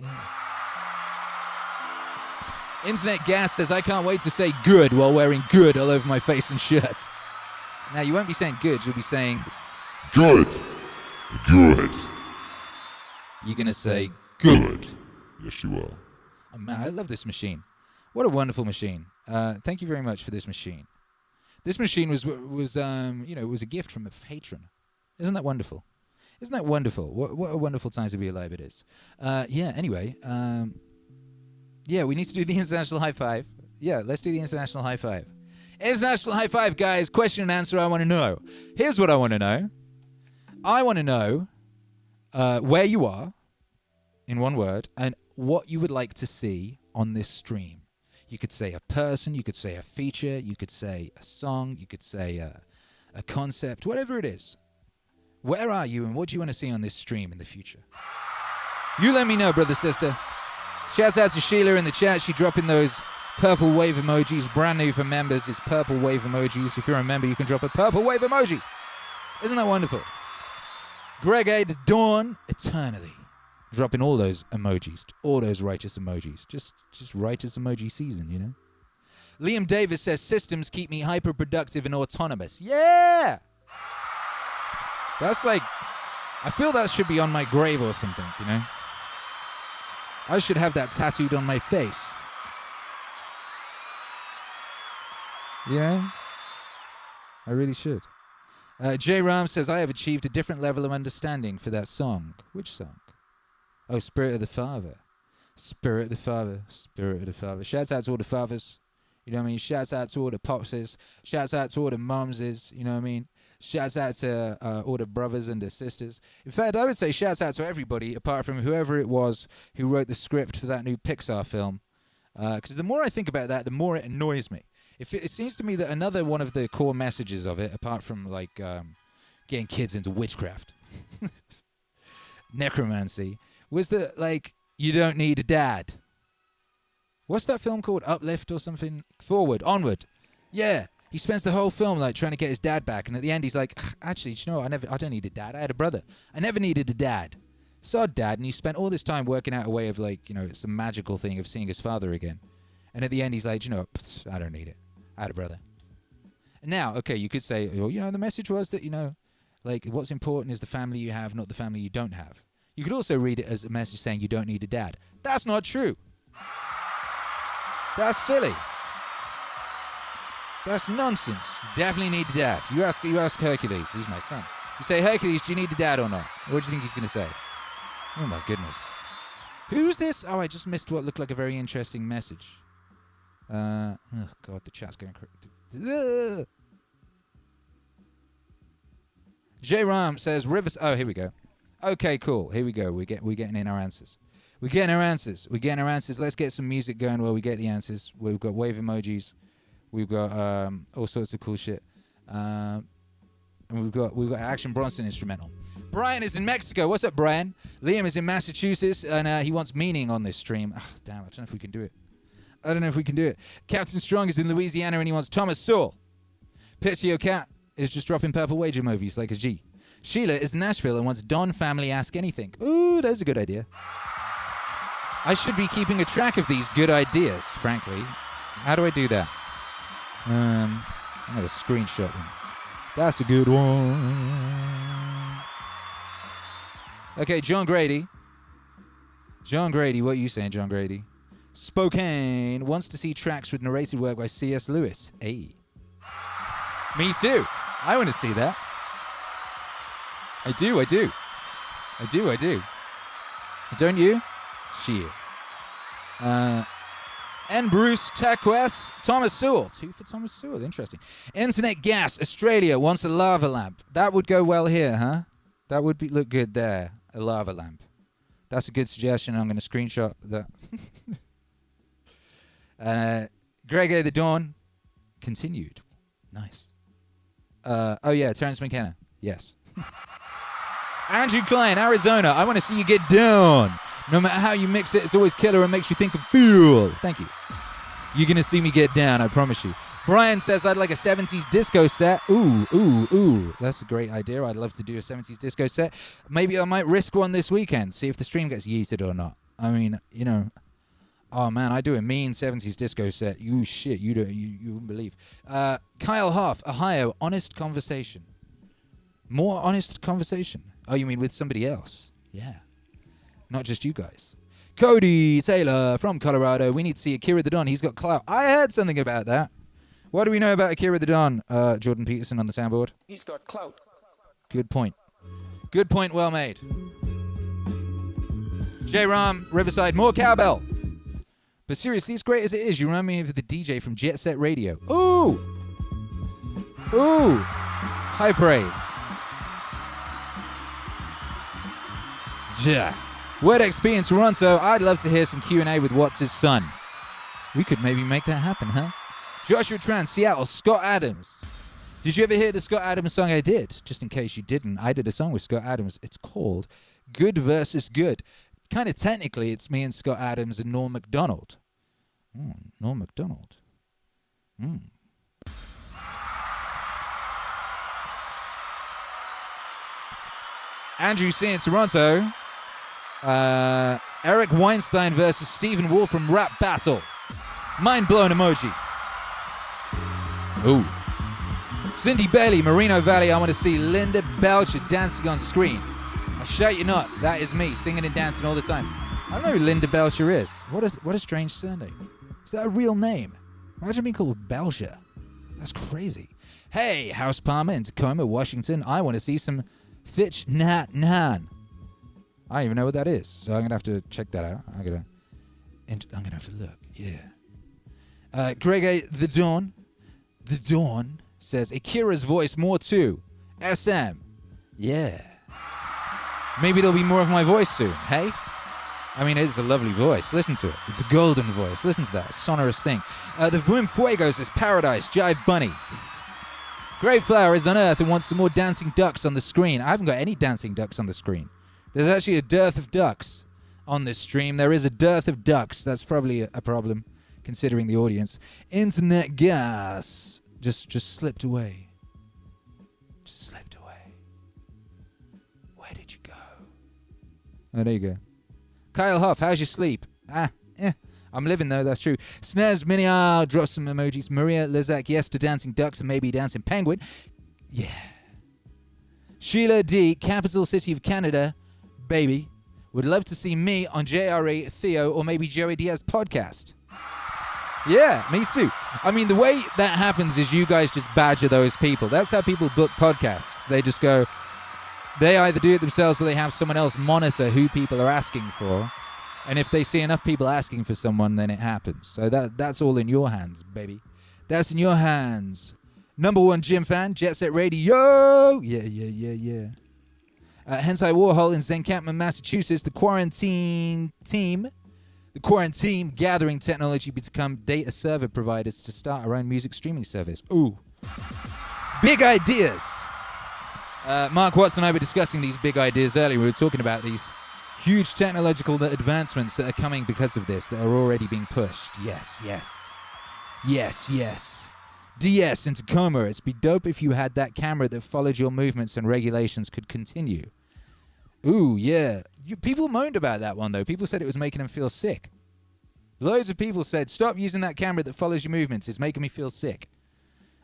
Internet Gas says, I can't wait to say good while wearing good all over my face and shirt. Now, you won't be saying good. You'll be saying
Good. Good.
You're going to say good.
Yes, you are.
Oh, man, I love this machine. What a wonderful machine. Thank you very much for this machine. This machine was it was a gift from a patron. Isn't that wonderful? Isn't that wonderful? What a wonderful time to be alive it is. Anyway, we need to do the International High Five. Yeah, let's do the International High Five. International High Five, guys. Question and answer I want to know. Here's what I want to know. I want to know where you are, in one word, and what you would like to see on this stream. You could say a person, you could say a feature, you could say a song, you could say a concept, whatever it is. Where are you and what do you want to see on this stream in the future? You let me know, brother, sister. Shouts out to Sheila in the chat. She dropping those purple wave emojis. Brand new for members. It's purple wave emojis. If you're a member, you can drop a purple wave emoji. Isn't that wonderful? AKIRA the Dawn, eternally. Dropping all those emojis. All those righteous emojis. Just righteous emoji season, you know? Liam Davis says, systems keep me hyper-productive and autonomous. Yeah! That's like, I feel that should be on my grave or something, you know? I should have that tattooed on my face. You know? I really should. J. Ram says, I have achieved a different level of understanding for that song. Which song? Oh, Spirit of the Father. Spirit of the Father. Spirit of the Father. Shouts out to all the fathers. You know what I mean? Shouts out to all the popses. Shouts out to all the momses. You know what I mean? Shouts out to all the brothers and the sisters. In fact, I would say shouts out to everybody apart from whoever it was who wrote the script for that new Pixar film. Because the more I think about that, the more it annoys me. It seems to me that another one of the core messages of it, apart from like getting kids into witchcraft, necromancy, was that like you don't need a dad. What's that film called? Uplift or something? Forward, Onward. Yeah. He spends the whole film like trying to get his dad back, and at the end he's like, actually, you know what? I don't need a dad. I had a brother. I never needed a dad. Saw dad, and he spent all this time working out a way of like, you know, some magical thing of seeing his father again. And at the end he's like, you know, I don't need it. I had a brother. And now, okay, you could say, well, you know, the message was that, you know, like what's important is the family you have, not the family you don't have. You could also read it as a message saying you don't need a dad. That's not true. That's silly. That's nonsense. You definitely need a dad. You ask Hercules, he's my son. You say, Hercules, do you need a dad or not? What do you think he's going to say? Oh my goodness. Who's this? Oh, I just missed what looked like a very interesting message. Oh God, the chat's going crazy. J. Ram says, Rivers. Oh, here we go. Okay, cool. Here we go. We're getting in our answers. We're getting our answers. Let's get some music going while we get the answers. We've got wave emojis. We've got all sorts of cool shit. And we've got Action Bronson instrumental. Brian is in Mexico. What's up, Brian? Liam is in Massachusetts, and he wants meaning on this stream. Oh, damn, I don't know if we can do it. Captain Strong is in Louisiana, and he wants Thomas Sewell. Pitsio Cat is just dropping purple wager movies like a G. Sheila is in Nashville and wants Don Family Ask Anything. Ooh, that's a good idea. I should be keeping a track of these good ideas, frankly. How do I do that? I'm going to screenshot them. That's a good one. Okay, John Grady. John Grady, what are you saying, John Grady? Spokane wants to see tracks with narrated work by C.S. Lewis. Hey. Me too. I want to see that. I do. Don't you? Shit. And Bruce Taquas, Thomas Sewell. 2 for Thomas Sewell. Interesting. Internet Gas, Australia wants a lava lamp. That would go well here, huh? That would look good there. A lava lamp. That's a good suggestion. I'm going to screenshot that. Gregor the Dawn. Continued. Nice. Oh, yeah. Terrence McKenna. Yes. Andrew Klein, Arizona. I want to see you get down. No matter how you mix it, it's always killer and makes you think of feel. Thank you. You're going to see me get down, I promise you. Brian says I'd like a 70s disco set. Ooh. That's a great idea. I'd love to do a 70s disco set. Maybe I might risk one this weekend, see if the stream gets yeeted or not. I mean, you know. Oh, man, I do a mean 70s disco set. You shit, you wouldn't believe. Kyle Huff, Ohio, honest conversation. More honest conversation. Oh, you mean with somebody else? Yeah. Not just you guys. Cody Taylor from Colorado. We need to see Akira the Don. He's got clout. I heard something about that. What do we know about Akira the Don? Jordan Peterson on the soundboard.
He's got clout.
Good point. Good point, well made. J. Ram, Riverside, more cowbell. But seriously, as great as it is, you remind me of the DJ from Jet Set Radio. Ooh. High praise. Yeah. Word XP in Toronto. I'd love to hear some Q&A with What's His Son. We could maybe make that happen, huh? Joshua Tran, Seattle, Scott Adams. Did you ever hear the Scott Adams song I did? Just in case you didn't, I did a song with Scott Adams. It's called Good versus Good. Kind of technically, it's me and Scott Adams and Norm Macdonald. Norm Macdonald. Andrew C. in Toronto. Eric Weinstein versus Stephen Wolf from Rap Battle. Mind blown emoji. Ooh. Cindy Bailey, Merino Valley. I want to see Linda Belcher dancing on screen. I shout you not. That is me singing and dancing all the time. I don't know who Linda Belcher is. What a strange surname. Is that a real name? Imagine being called Belcher. That's crazy. Hey, House Palmer in Tacoma, Washington. I want to see some Fitch Nat Nan. I don't even know what that is, so I'm gonna have to check that out. I'm gonna have to look. Yeah. Greg the Dawn. The Dawn says Akira's voice more too. SM. Yeah. Maybe there'll be more of my voice soon. Hey. I mean, it's a lovely voice. Listen to it. It's a golden voice. Listen to that sonorous thing. The Vum Fuego says Paradise. Jive Bunny. Grey Flower is on Earth and wants some more dancing ducks on the screen. I haven't got any dancing ducks on the screen. There's actually a dearth of ducks on this stream. There is a dearth of ducks. That's probably a problem, considering the audience. Internet Gas just slipped away. Just slipped away. Where did you go? Oh, there you go. Kyle Huff, how's your sleep? I'm living though, that's true. Snares Miniar, drop some emojis. Maria Lizak, yes to dancing ducks and maybe dancing penguin. Yeah. Sheila D, capital city of Canada, baby. Would love to see me on JRE, Theo, or maybe Joey Diaz podcast. Yeah, me too. I mean, the way that happens is you guys just badger those people. That's how people book podcasts. They just go, they either do it themselves or they have someone else monitor who people are asking for. And if they see enough people asking for someone, then it happens. So that's all in your hands, baby. That's in your hands. Number one gym fan, Jet Set Radio. Yeah. Hensai Warhol in Zen Campman, Massachusetts. The quarantine gathering technology become data server providers to start our own music streaming service. Ooh. Big ideas. Mark Watson and I were discussing these big ideas earlier. We were talking about these huge technological advancements that are coming because of this, that are already being pushed. Yes. DS into coma. It'd be dope if you had that camera that followed your movements and regulations could continue. Ooh, yeah. People moaned about that one, though. People said it was making them feel sick. Loads of people said, stop using that camera that follows your movements. It's making me feel sick.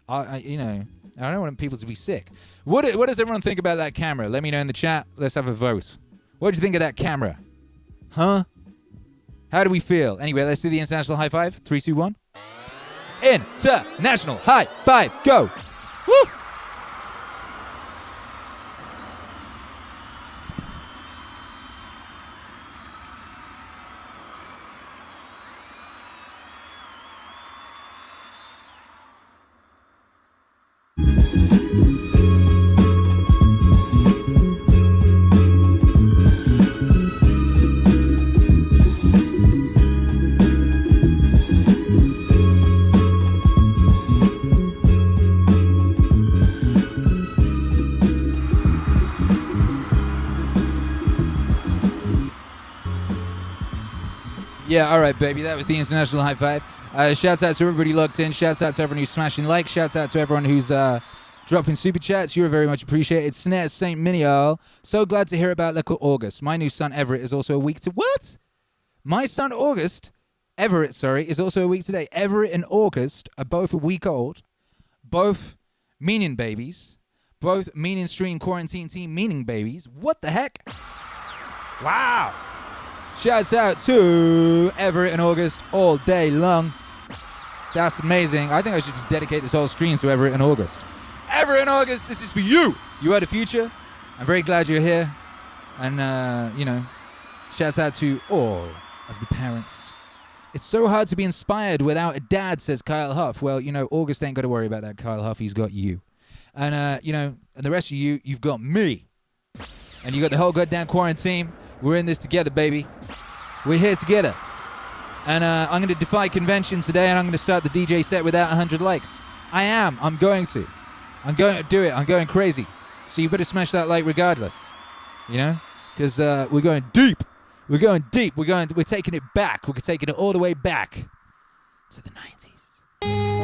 I don't want people to be sick. What does everyone think about that camera? Let me know in the chat. Let's have a vote. What do you think of that camera? Huh? How do we feel? Anyway, let's do the international high five. 3, 2, 1. International high five. Go. Woo! Yeah, all right, baby. That was the international high five. Shouts out to everybody locked in. Shouts out to everyone who's smashing likes. Shouts out to everyone who's dropping super chats. You're very much appreciated. Snare Saint Minial. So glad to hear about little August. My new son Everett is also a week to what? My son Everett, is also a week today. Everett and August are both a week old. Both meaning babies. Both meaning stream quarantine team meaning babies. What the heck? Wow. Shouts out to Everett and August all day long. That's amazing. I think I should just dedicate this whole stream to Everett and August. Everett and August, this is for you. You are the future. I'm very glad you're here. And, shouts out to all of the parents. It's so hard to be inspired without a dad, says Kyle Huff. Well, August ain't got to worry about that, Kyle Huff. He's got you. And, and the rest of you, you've got me. And you got the whole goddamn quarantine. We're in this together, baby. We're here together. And I'm going to defy convention today, and I'm going to start the DJ set without 100 likes. I am. I'm going to. I'm going to do it. I'm going crazy. So you better smash that like regardless. Because we're going deep. We're going deep. We're taking it back. We're taking it all the way back to the 90s.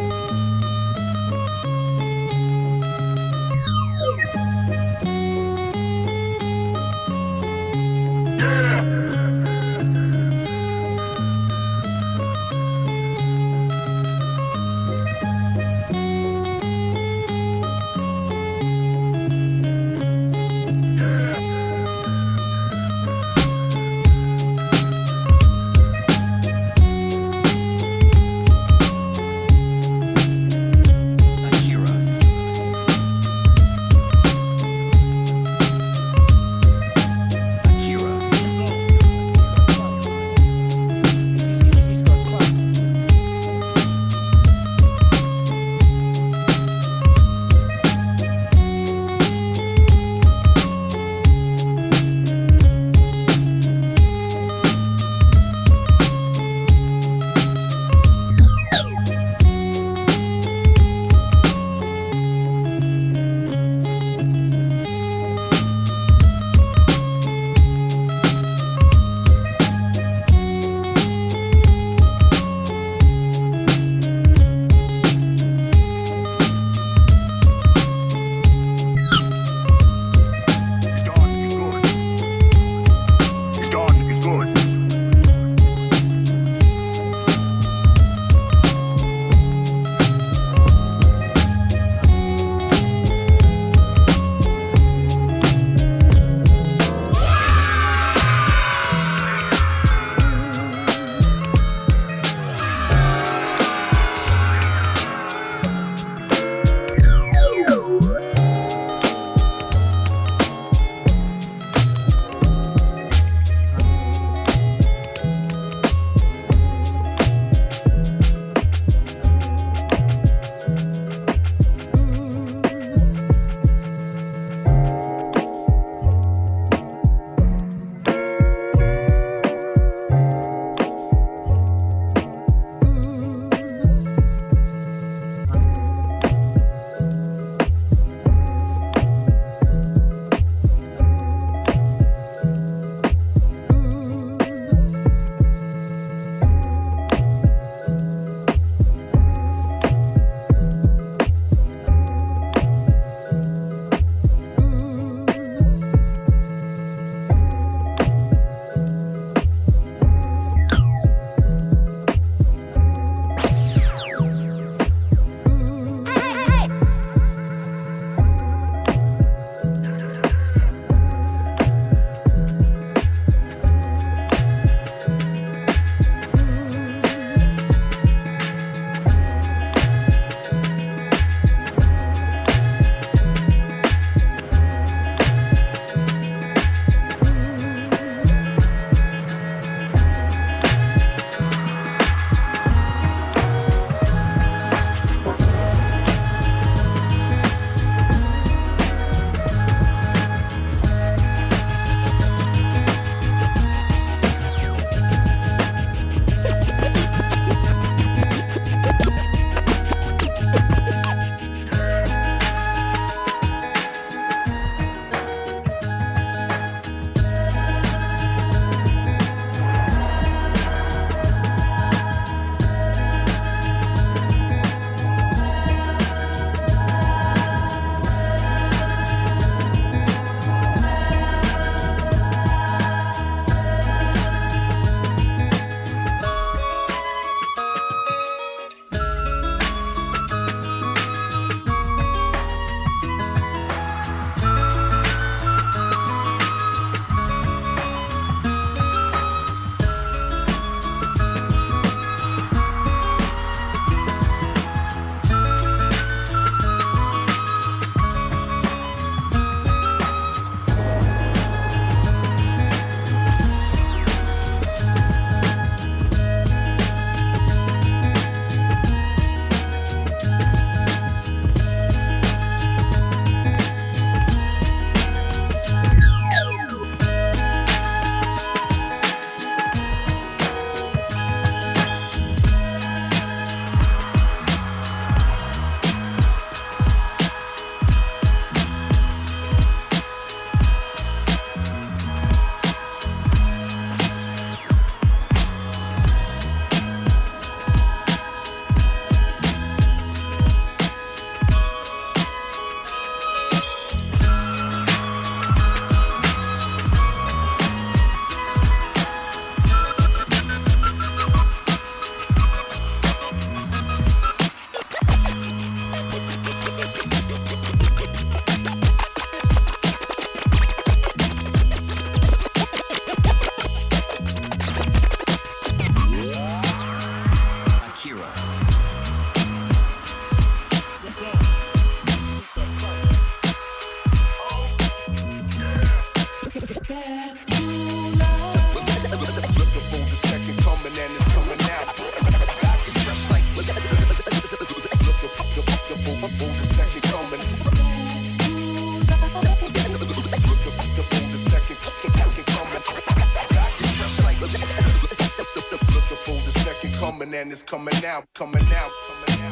out, coming out, coming out.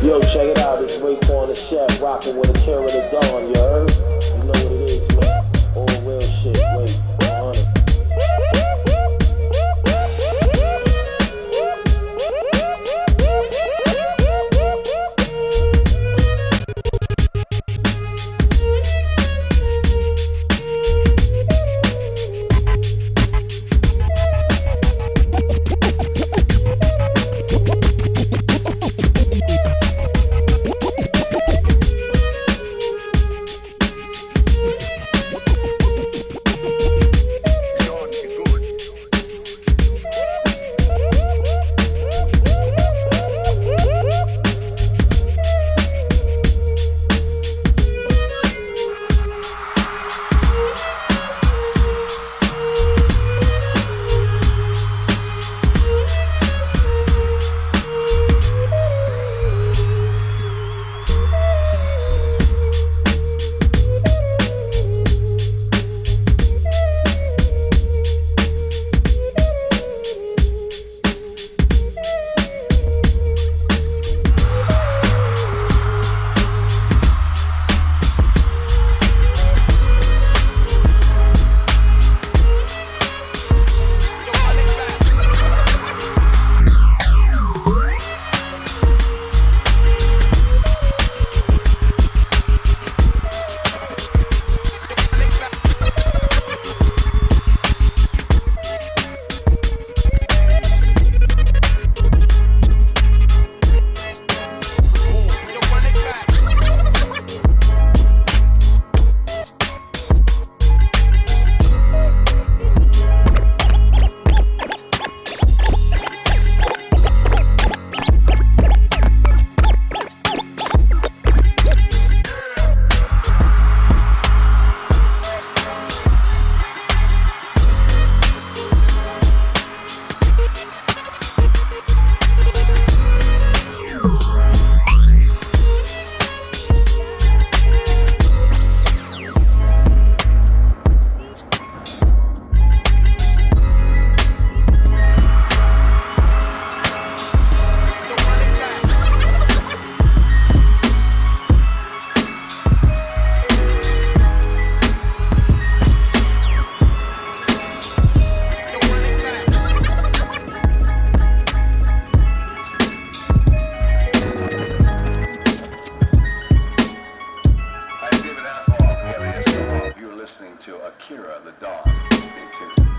Yo, check it out, it's Raekwon the Chef, rocking with AKIRA the Don, you heard? You know what it is, man. All real shit, wait, 100.
AKIRA THE DON. Stay tuned.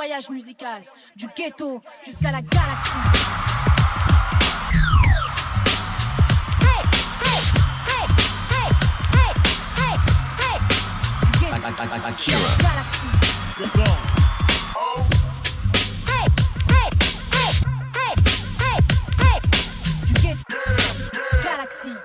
voyage musical du ghetto jusqu'à la galaxie.
AKIRA
The Don. Du ghetto galaxie.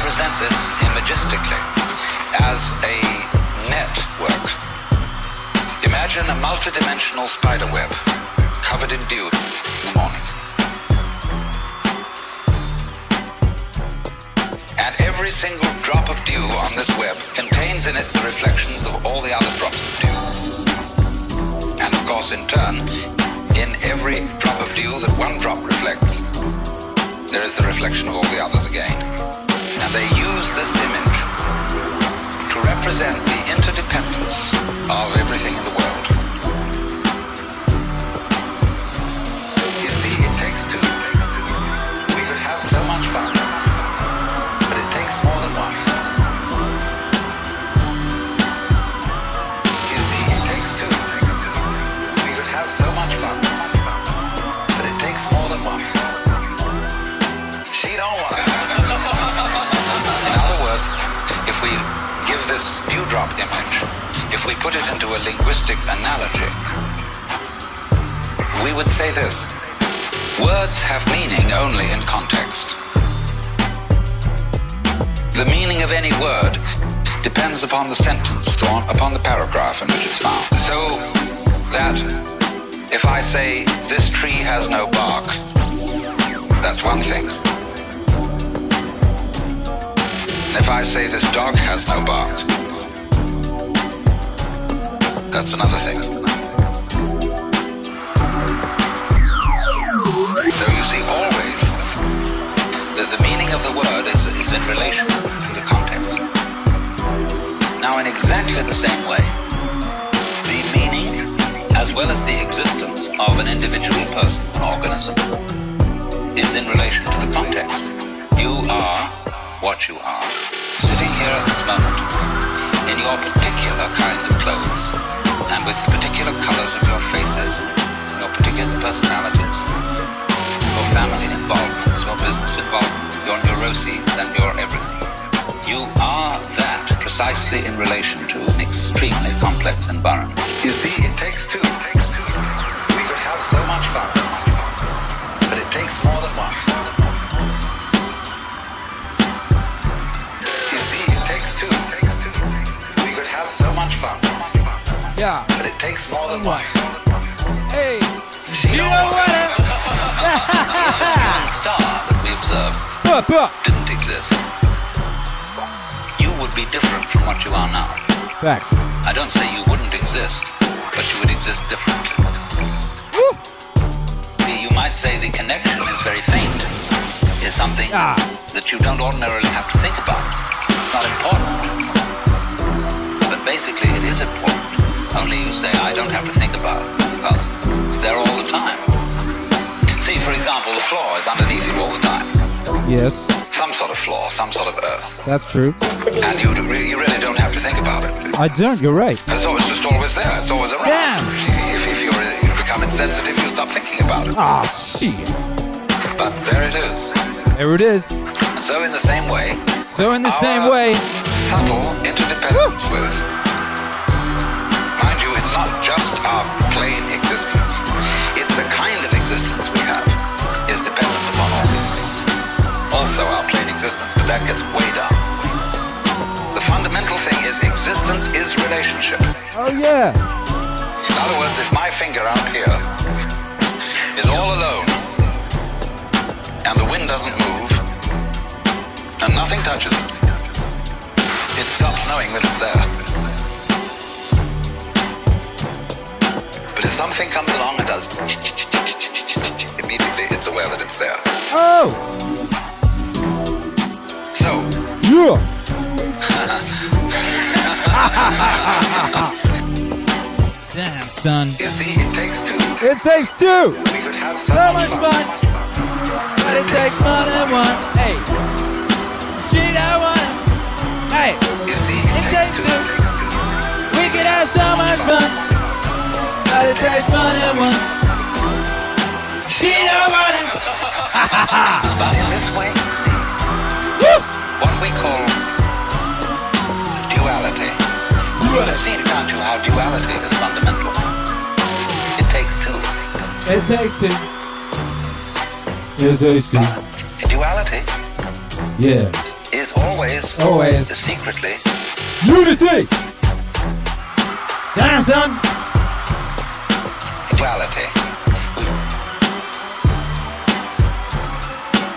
represent this imagistically as a network. Imagine a multidimensional spider web covered in dew in the morning. And every single drop of dew on this web contains in it the reflections of all the other drops of dew. And of course, in turn, in every drop of dew that one drop reflects, there is the reflection of all the others again. And they use this image to represent the interdependence of everything in the world. You see, it takes two. We could have so much fun, but it takes more than one. You see, it takes two. We could have so much fun, but it takes more than one. She don't want it. In other words, if we give this dewdrop image, if we put it into a linguistic analogy, we would say this: words have meaning only in context. The meaning of any word depends upon the sentence or upon the paragraph in which it's found. So that if I say, this tree has no bark, that's one thing. And if I say, this dog has no bark, that's another thing. So you see always that the meaning of the word is in relation to the context. Now, in exactly the same way, the meaning as well as the existence of an individual person, an organism, is in relation to the context. You are what you are, sitting here at this moment in your particular kind of clothes and with the particular colors of your faces, your particular personalities, your family involvements, your business involvement, your neuroses and your everything. You are that precisely in relation to an extremely complex environment. You see, it takes two. We could have so much fun, but it takes more than one. You see, it takes two. We could have so much fun.
Yeah.
But it takes more than one.
Hey, you know what?
The star that we observed didn't exist. You would be different from what you are now.
Facts.
I don't say you wouldn't exist, but you would exist differently.
Woo.
You might say the connection is very faint, is something that you don't ordinarily have to think about. It's not important. But basically it is important. Only you say, I don't have to think about it, because it's there all the time. See, for example, the floor is underneath you all the time.
Yes.
Some sort of floor, some sort of earth.
That's true.
And you really don't have to think about it.
I don't, you're right.
It's just always there, it's always around.
Damn!
If you become insensitive, you stop thinking about it.
Ah, shit.
But there it is.
There it is.
So in the same way,
subtle
interdependence with, mind you, it's not just our plain existence. It's the kind of existence we have is dependent upon all these things. Also our plain existence, but that gets way down. The fundamental thing is existence is relationship.
Oh yeah.
In other words, if my finger up here is all alone and the wind doesn't move and nothing touches it, it stops knowing that it's there. But if something comes along and does, immediately it's aware that it's there.
Oh!
So.
Yeah! Damn, son.
You see, it takes two.
It takes two!
We could have so
much fun. But it takes more than one. Hey. She don't want it. Hey.
You see, it takes two.
We could have so much fun. But it takes more than one. She don't want it.
But in this way, see, what we call duality. You have seen, can't you, how duality is fundamental? It takes two.
It takes two. It takes two.
Duality
is
always secretly
unity. Damn, son.
Duality.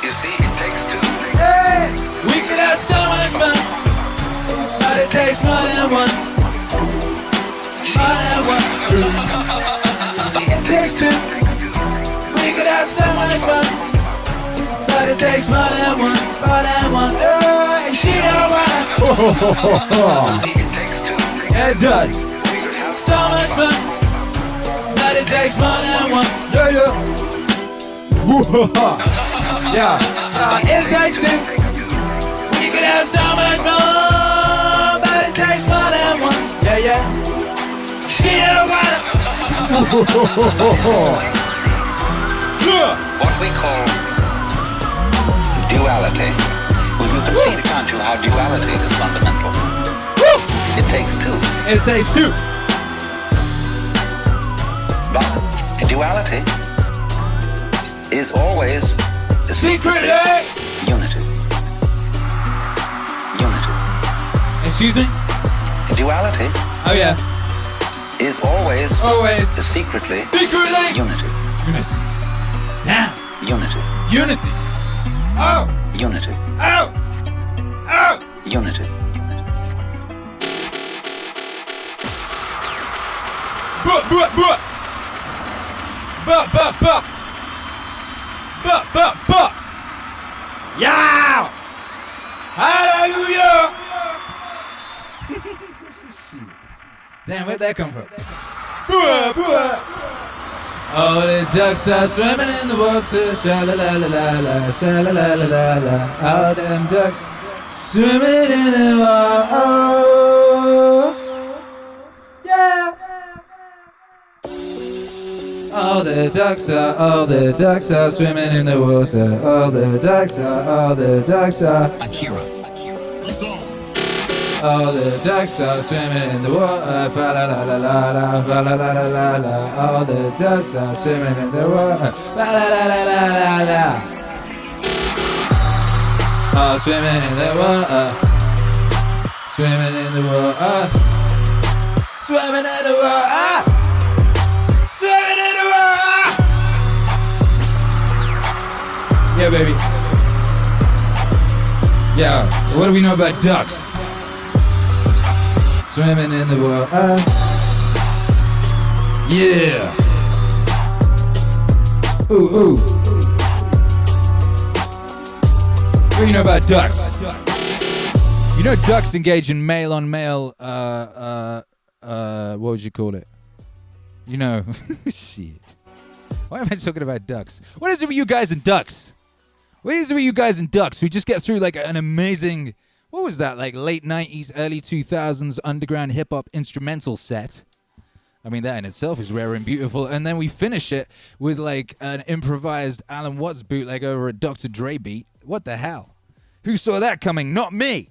You see, it takes two.
Hey, we could have so much fun, but it takes more than one. More than one. It takes two. We could have so much fun, but it takes more than one. More than one. Oh, and she don't want.
It takes two.
It does. So much fun, but it takes more than one. Yeah, yeah. Yeah, it takes two. We could have so much fun, but it takes more than one. Yeah, yeah. She don't want it.
What we call duality. Well, you can see, can't you, how duality is fundamental. It takes two.
It takes two.
But duality is always the secretly unity. Unity.
Excuse me?
Duality.
Oh yeah.
Is always the secretly unity.
Unity. Now.
Unity.
Unity. Oh.
Unity.
Oh. Oh.
Unity.
But. Yeah! Hallelujah! Damn, where'd that come from? Oh, the ducks are swimming in the water, sha-la-la-la-la-la, sha-la-la-la-la-la. All them ducks swimming in the water. Oh, yeah. All the ducks are swimming in the water. All the ducks are.
AKIRA.
All the ducks are swimming in the water. Fa la la la la la, fa la la la la la. All the ducks are swimming in the water. Fa la la la la la la. All swimming in the water. Swimming in the water. Swimming in the water. Swimming in the water. Yeah, baby. Yeah, what do we know about ducks? Swimming in the water. Yeah. Ooh, ooh. What do you know about ducks? You know ducks engage in male-on-male, what would you call it? You know, shit. Why am I talking about ducks? What is it with you guys and ducks? What is it with you guys and ducks? We just get through like an amazing, what was that, like late 90s, early 2000s underground hip-hop instrumental set. I mean, that in itself is rare and beautiful. And then we finish it with like an improvised Alan Watts bootleg over a Dr. Dre beat. What the hell? Who saw that coming? Not me.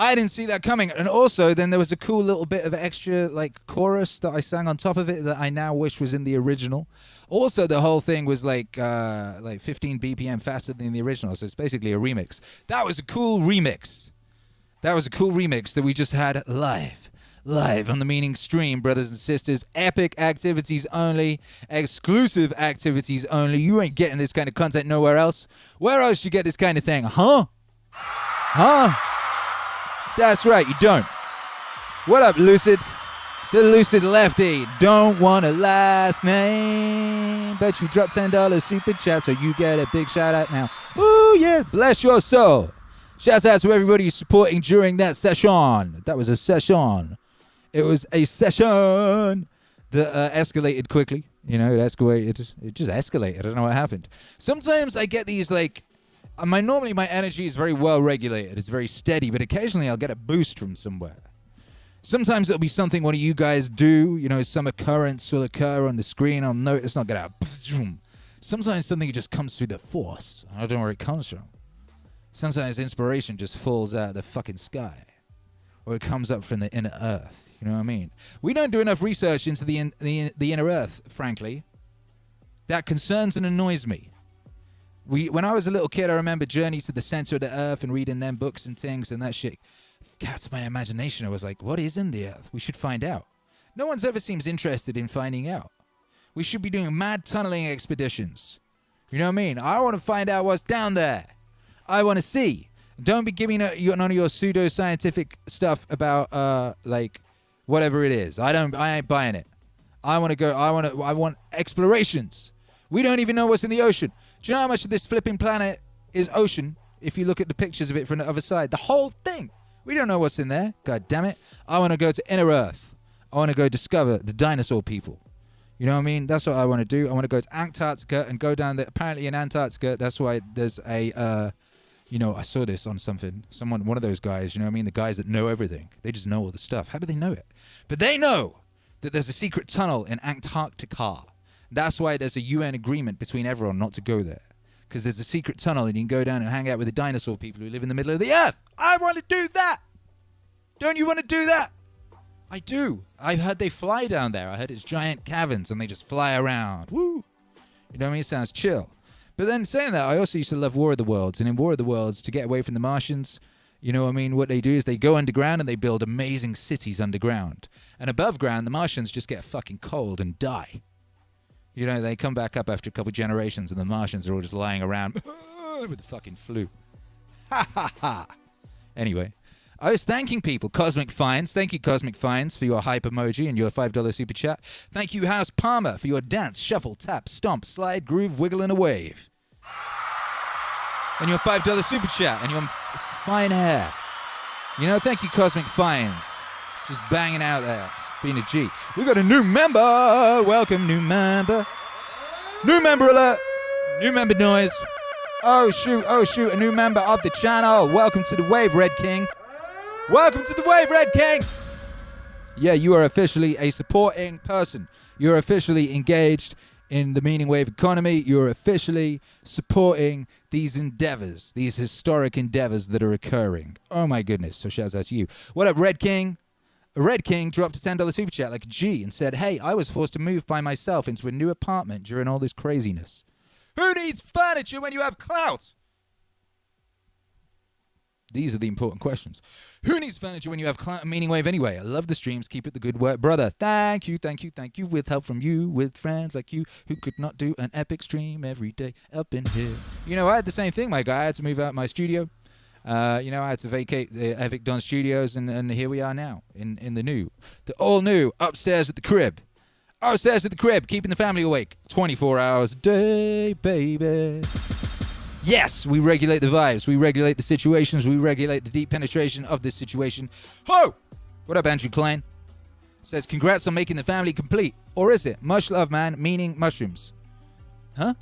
I didn't see that coming. And also, then there was a cool little bit of extra like chorus that I sang on top of it that I now wish was in the original. Also, the whole thing was like 15 BPM faster than the original, so it's basically a remix. That was a cool remix. That was a cool remix that we just had live on the Meaning stream, brothers and sisters. Epic activities only, exclusive activities only. You ain't getting this kind of content nowhere else. Where else you get this kind of thing, huh? Huh? That's right, you don't. What up, Lucid? The Lucid Lefty. Don't want a last name, but you drop $10 super chat, so you get a big shout out now. Ooh, yeah, bless your soul. Shouts out to everybody who's supporting during that session. That was a session. It was a session that escalated quickly. You know, it escalated. It just escalated. I don't know what happened. Sometimes I get these like, normally my energy is very well regulated. It's very steady, but occasionally I'll get a boost from somewhere. Sometimes it'll be something one of you guys do. You know, some occurrence will occur on the screen. I'll notice, not get out. Sometimes something just comes through the force. I don't know where it comes from. Sometimes inspiration just falls out of the fucking sky. Or it comes up from the inner earth. You know what I mean? We don't do enough research into the inner earth, frankly. That concerns and annoys me. When I was a little kid, I remember Journey to the Center of the Earth and reading them books and things and that shit. Cats my imagination. I was like, what is in the Earth? We should find out. No one's ever seems interested in finding out. We should be doing mad tunneling expeditions. You know what I mean? I want to find out what's down there. I want to see. Don't be giving none of your pseudo-scientific stuff about like whatever it is. I ain't buying it. I want to go. I want explorations. We don't even know what's in the ocean. Do you know how much of this flipping planet is ocean? If you look at the pictures of it from the other side, the whole thing. We don't know what's in there. God damn it. I want to go to Inner Earth. I want to go discover the dinosaur people. You know what I mean? That's what I want to do. I want to go to Antarctica and go down there. Apparently in Antarctica, that's why there's a, I saw this on one of those guys, you know what I mean? The guys that know everything. They just know all the stuff. How do they know it? But they know that there's a secret tunnel in Antarctica. That's why there's a UN agreement between everyone not to go there. Because there's a secret tunnel and you can go down and hang out with the dinosaur people who live in the middle of the earth. I want to do that. Don't you want to do that? I do. I've heard they fly down there. I heard it's giant caverns and they just fly around. Woo. You know what I mean? It sounds chill. But then saying that, I also used to love War of the Worlds. And in War of the Worlds, to get away from the Martians, you know what I mean? What they do is they go underground and they build amazing cities underground. And above ground, the Martians just get fucking cold and die. You know, they come back up after a couple generations and the Martians are all just lying around with the fucking flu. Ha ha ha. Anyway, I was thanking people. Cosmic Finds. Thank you, Cosmic Finds, for your hype emoji and your $5 super chat. Thank you, House Palmer, for your dance, shuffle, tap, stomp, slide, groove, wiggle, and a wave. And your $5 super chat and your fine hair. You know, thank you, Cosmic Finds. Just banging out there. Just being a G. We got a new member. Welcome, new member. New member alert. New member noise. Oh, shoot. Oh, shoot. A new member of the channel. Welcome to the wave, Red King. Welcome to the wave, Red King. Yeah, you are officially a supporting person. You're officially engaged in the Meaning Wave economy. You're officially supporting these endeavors, these historic endeavors that are occurring. Oh, my goodness. So shouts out to you. What up, Red King? Red King dropped a $10 super chat like a G and said, hey, I was forced to move by myself into a new apartment during all this craziness. Who needs furniture when you have clout? These are the important questions. Who needs furniture when you have clout and Meaning Wave anyway? I love the streams. Keep it the good work, brother. Thank you, thank you, thank you. With help from you, with friends like you who could not do an epic stream every day up in here. You know, I had the same thing, my guy. I had to move out my studio. I had to vacate the Epic Don Studios, and here we are now in the all new upstairs at the crib. Upstairs at the crib, keeping the family awake 24 hours a day, baby. Yes, we regulate the vibes, we regulate the situations, we regulate the deep penetration of this situation. Ho! What up, Andrew Klein? Says, congrats on making the family complete. Or is it? Much love, man, meaning mushrooms. Huh?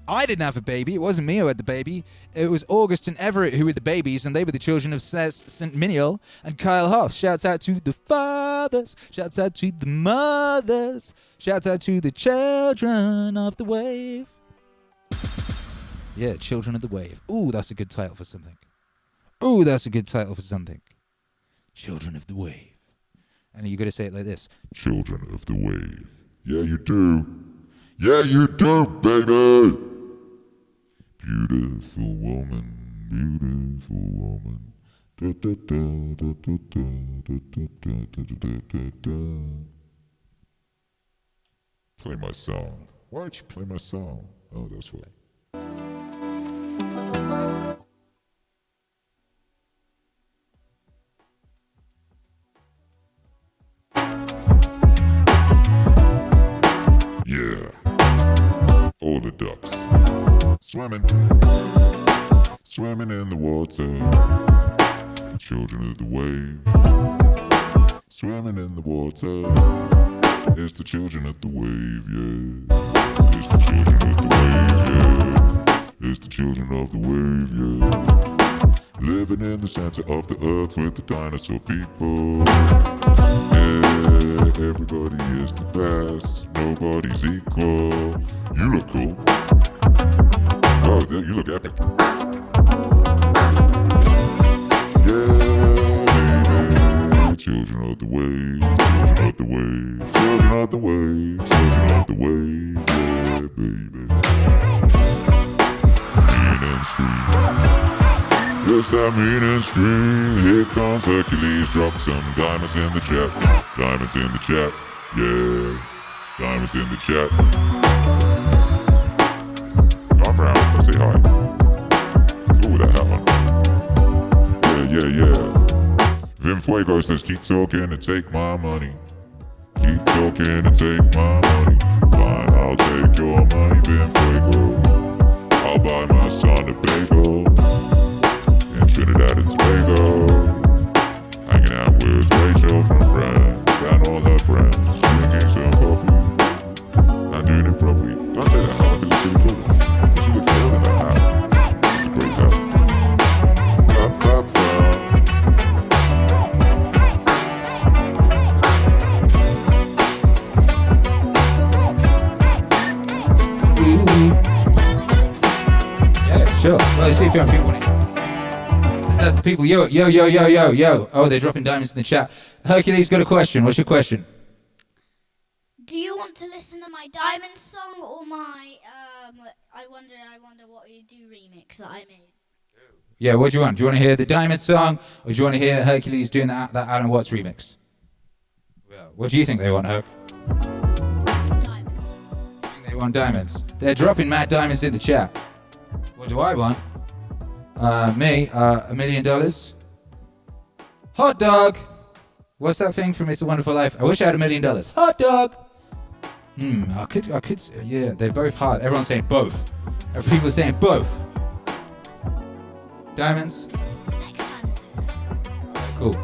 I didn't have a baby. It wasn't me who had the baby. It was August and Everett who were the babies, and they were the children of St. Miniel and Kyle Hoff. Shouts out to the fathers. Shouts out to the mothers. Shouts out to the children of the wave. Yeah, Children of the Wave. Ooh, that's a good title for something. Ooh, that's a good title for something. Children of the Wave. And you got to say it like this.
Children of the Wave. Yeah, you do. Yeah, you do, baby. Beautiful woman, beautiful woman. Da, da, da, da, da, da, da, da, da, da, da. Play my song. Why don't you play my song? Oh, that's why. Yeah. All the ducks swimming in the water. Children of the wave swimming in the water. It's the children of the wave, yeah. It's the children of the wave, yeah. It's the children of the wave, yeah. Living in the center of the earth with the dinosaur people. Yeah, everybody is the best. Nobody's equal. You look cool. Oh, you look epic. Yeah, children of the wave, children of the wave, children of the wave, children of the wave, yeah, baby. that meaning stream. Here comes Hercules, drop some diamonds in the chat. Diamonds in the chat, yeah. Diamonds in the chat. Come round, come say hi. Cool with that hat on. Yeah. Vim Fuego says, keep talking and take my money. Keep talking and take my money. Fine, I'll take your money, Vim Fuego. I'll buy my son a bagel in Trinidad and Tobago. Hanging out with Rachel from Friends and all her friends. Drinking some coffee and doing it properly. Don't say that, I think it's really cool. She looks good in that hat. It's a great hat.
Sure. Well, let's see if you have people in it. That's the people. Yo. Oh, they're dropping diamonds in the chat. Hercules got a question. What's your question?
Do you want to listen to my Diamond song or my I wonder what you do remix that I made?
Yeah, what do you want? Do you want to hear the Diamond song or do you want to hear Hercules doing that Alan Watts remix? Well, what do you think they want, Herc?
Diamonds.
I think they want diamonds. They're dropping mad diamonds in the chat. What do I want? Me, $1 million. Hot dog! What's that thing from It's a Wonderful Life? I wish I had $1 million. Hot dog! I could, yeah, they're both hard. Everyone's saying both. People are saying both. Diamonds?
Next time.
Cool.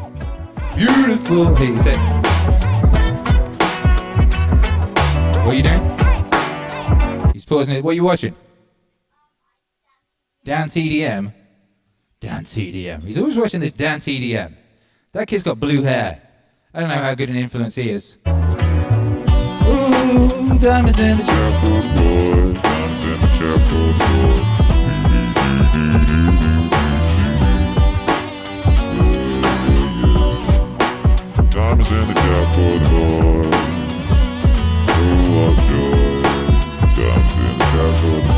Beautiful. Hey, you said. What are you doing? He's pausing it. What are you watching? Dance EDM. Dance EDM. He's always watching this dance EDM. That kid's got blue hair. I don't know how good an influence he is. Ooh, diamonds in the chat for the boy. Diamonds in the chat for the boy.
Diamonds in the chat for the boy. Oh, what joy. Diamonds in the chat for the boy.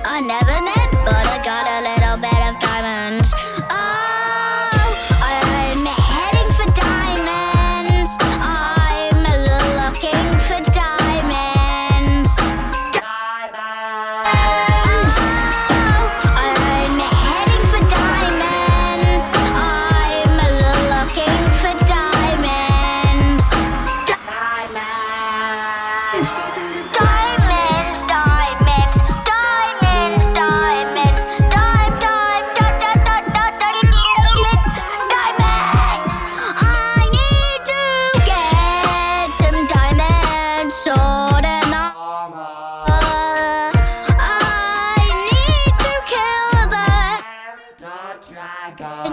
I never met, but I got a little bit of diamonds.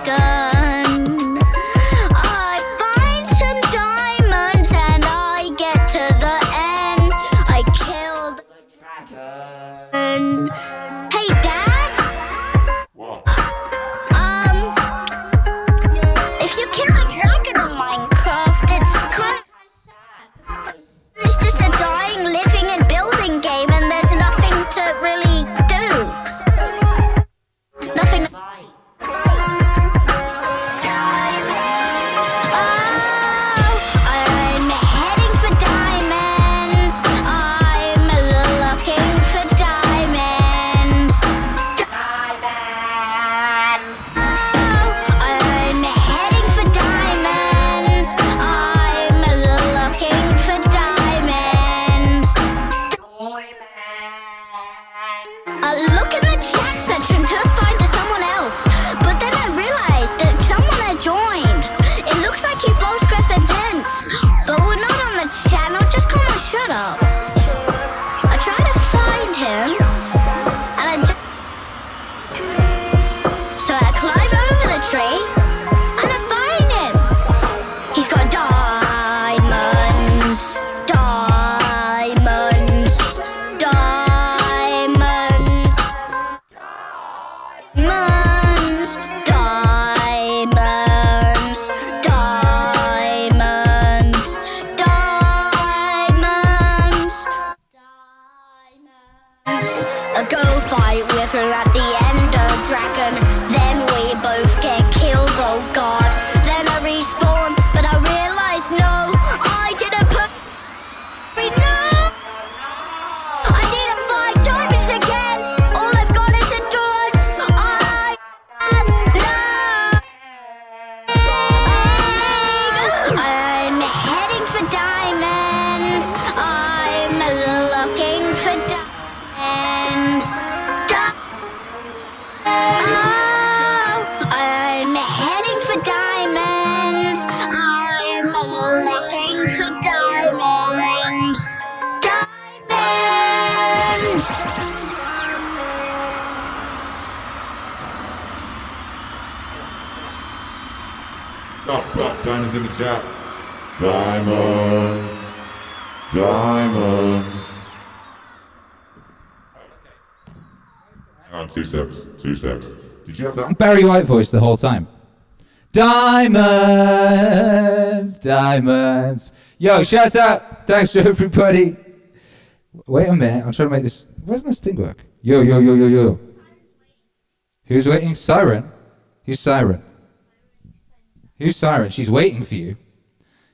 dragon. I find some diamonds and I get to the end. I kill the dragon. Hey, Dad?
What?
If you kill a dragon in Minecraft, it's kind of sad. It's just a dying, living, and building game, and there's nothing to really do. Nothing. I'm heading for diamonds. I'm looking for diamonds. I'm heading for diamonds. I'm looking for diamonds. Look in the chat section to find someone else. But then I realized that someone had joined. It looks like you both got intense. But we're not on the channel. Just come on, shut up. I tried to find him. And so I climb over the tree. And I find him. He's got diamonds. Diamonds. Diamonds. Diamonds. Diamonds. Diamonds. Diamonds. A go fight with her at the Ender Dragon. Then we both get killed, oh god. Then I respawn, but I realize no, I didn't put. No! I need to find diamonds again! All I've got is a dodge! I have no! I'm heading for diamonds! I'm looking for diamonds! I'm heading for diamonds! I'm looking for diamonds! Diamonds!
Diamonds in the chat. Diamonds. Diamonds. Hang on, 2 secs. 2 secs. Did you have that?
Barry White voice the whole time. Diamonds, diamonds. Yo, shouts out. Thanks to everybody. Wait a minute. I'm trying to make this. Why doesn't this thing work? Yo, yo, yo, yo, yo. Who's waiting? Siren? Who's Siren? Who's Siren? She's waiting for you.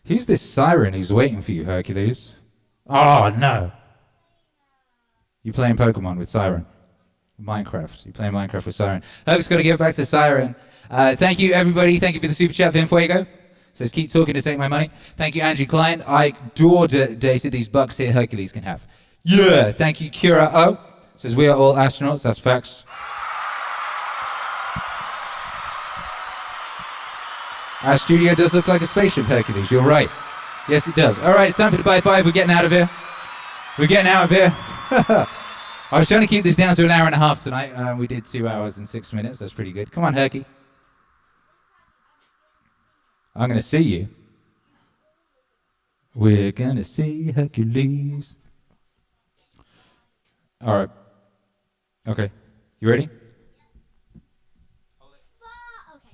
Who's this Siren who's waiting for you, Hercules? Oh, no. You playing Pokemon with Siren? Minecraft. You playing Minecraft with Siren. Herc's got to get back to Siren. Thank you, everybody. Thank you for the super chat. Vinfuego says, keep talking to take my money. Thank you, Andrew Klein. I adore Daisy. These bucks here Hercules can have. Yeah. Thank you, Kira O. Says, we are all astronauts. That's facts. Our studio does look like a spaceship, Hercules. You're right. Yes, it does. All right, it's time for the Buy 5. We're getting out of here. We're getting out of here. I was trying to keep this down to an hour and a half tonight. We did 2 hours and 6 minutes. That's pretty good. Come on, Herky. I'm going to see you. We're going to see Hercules. All right. Okay. You ready?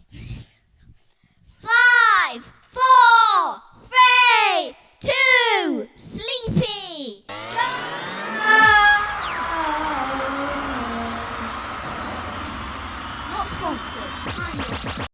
Okay. 5, 4, 3, 2, sleepy. Not sponsored.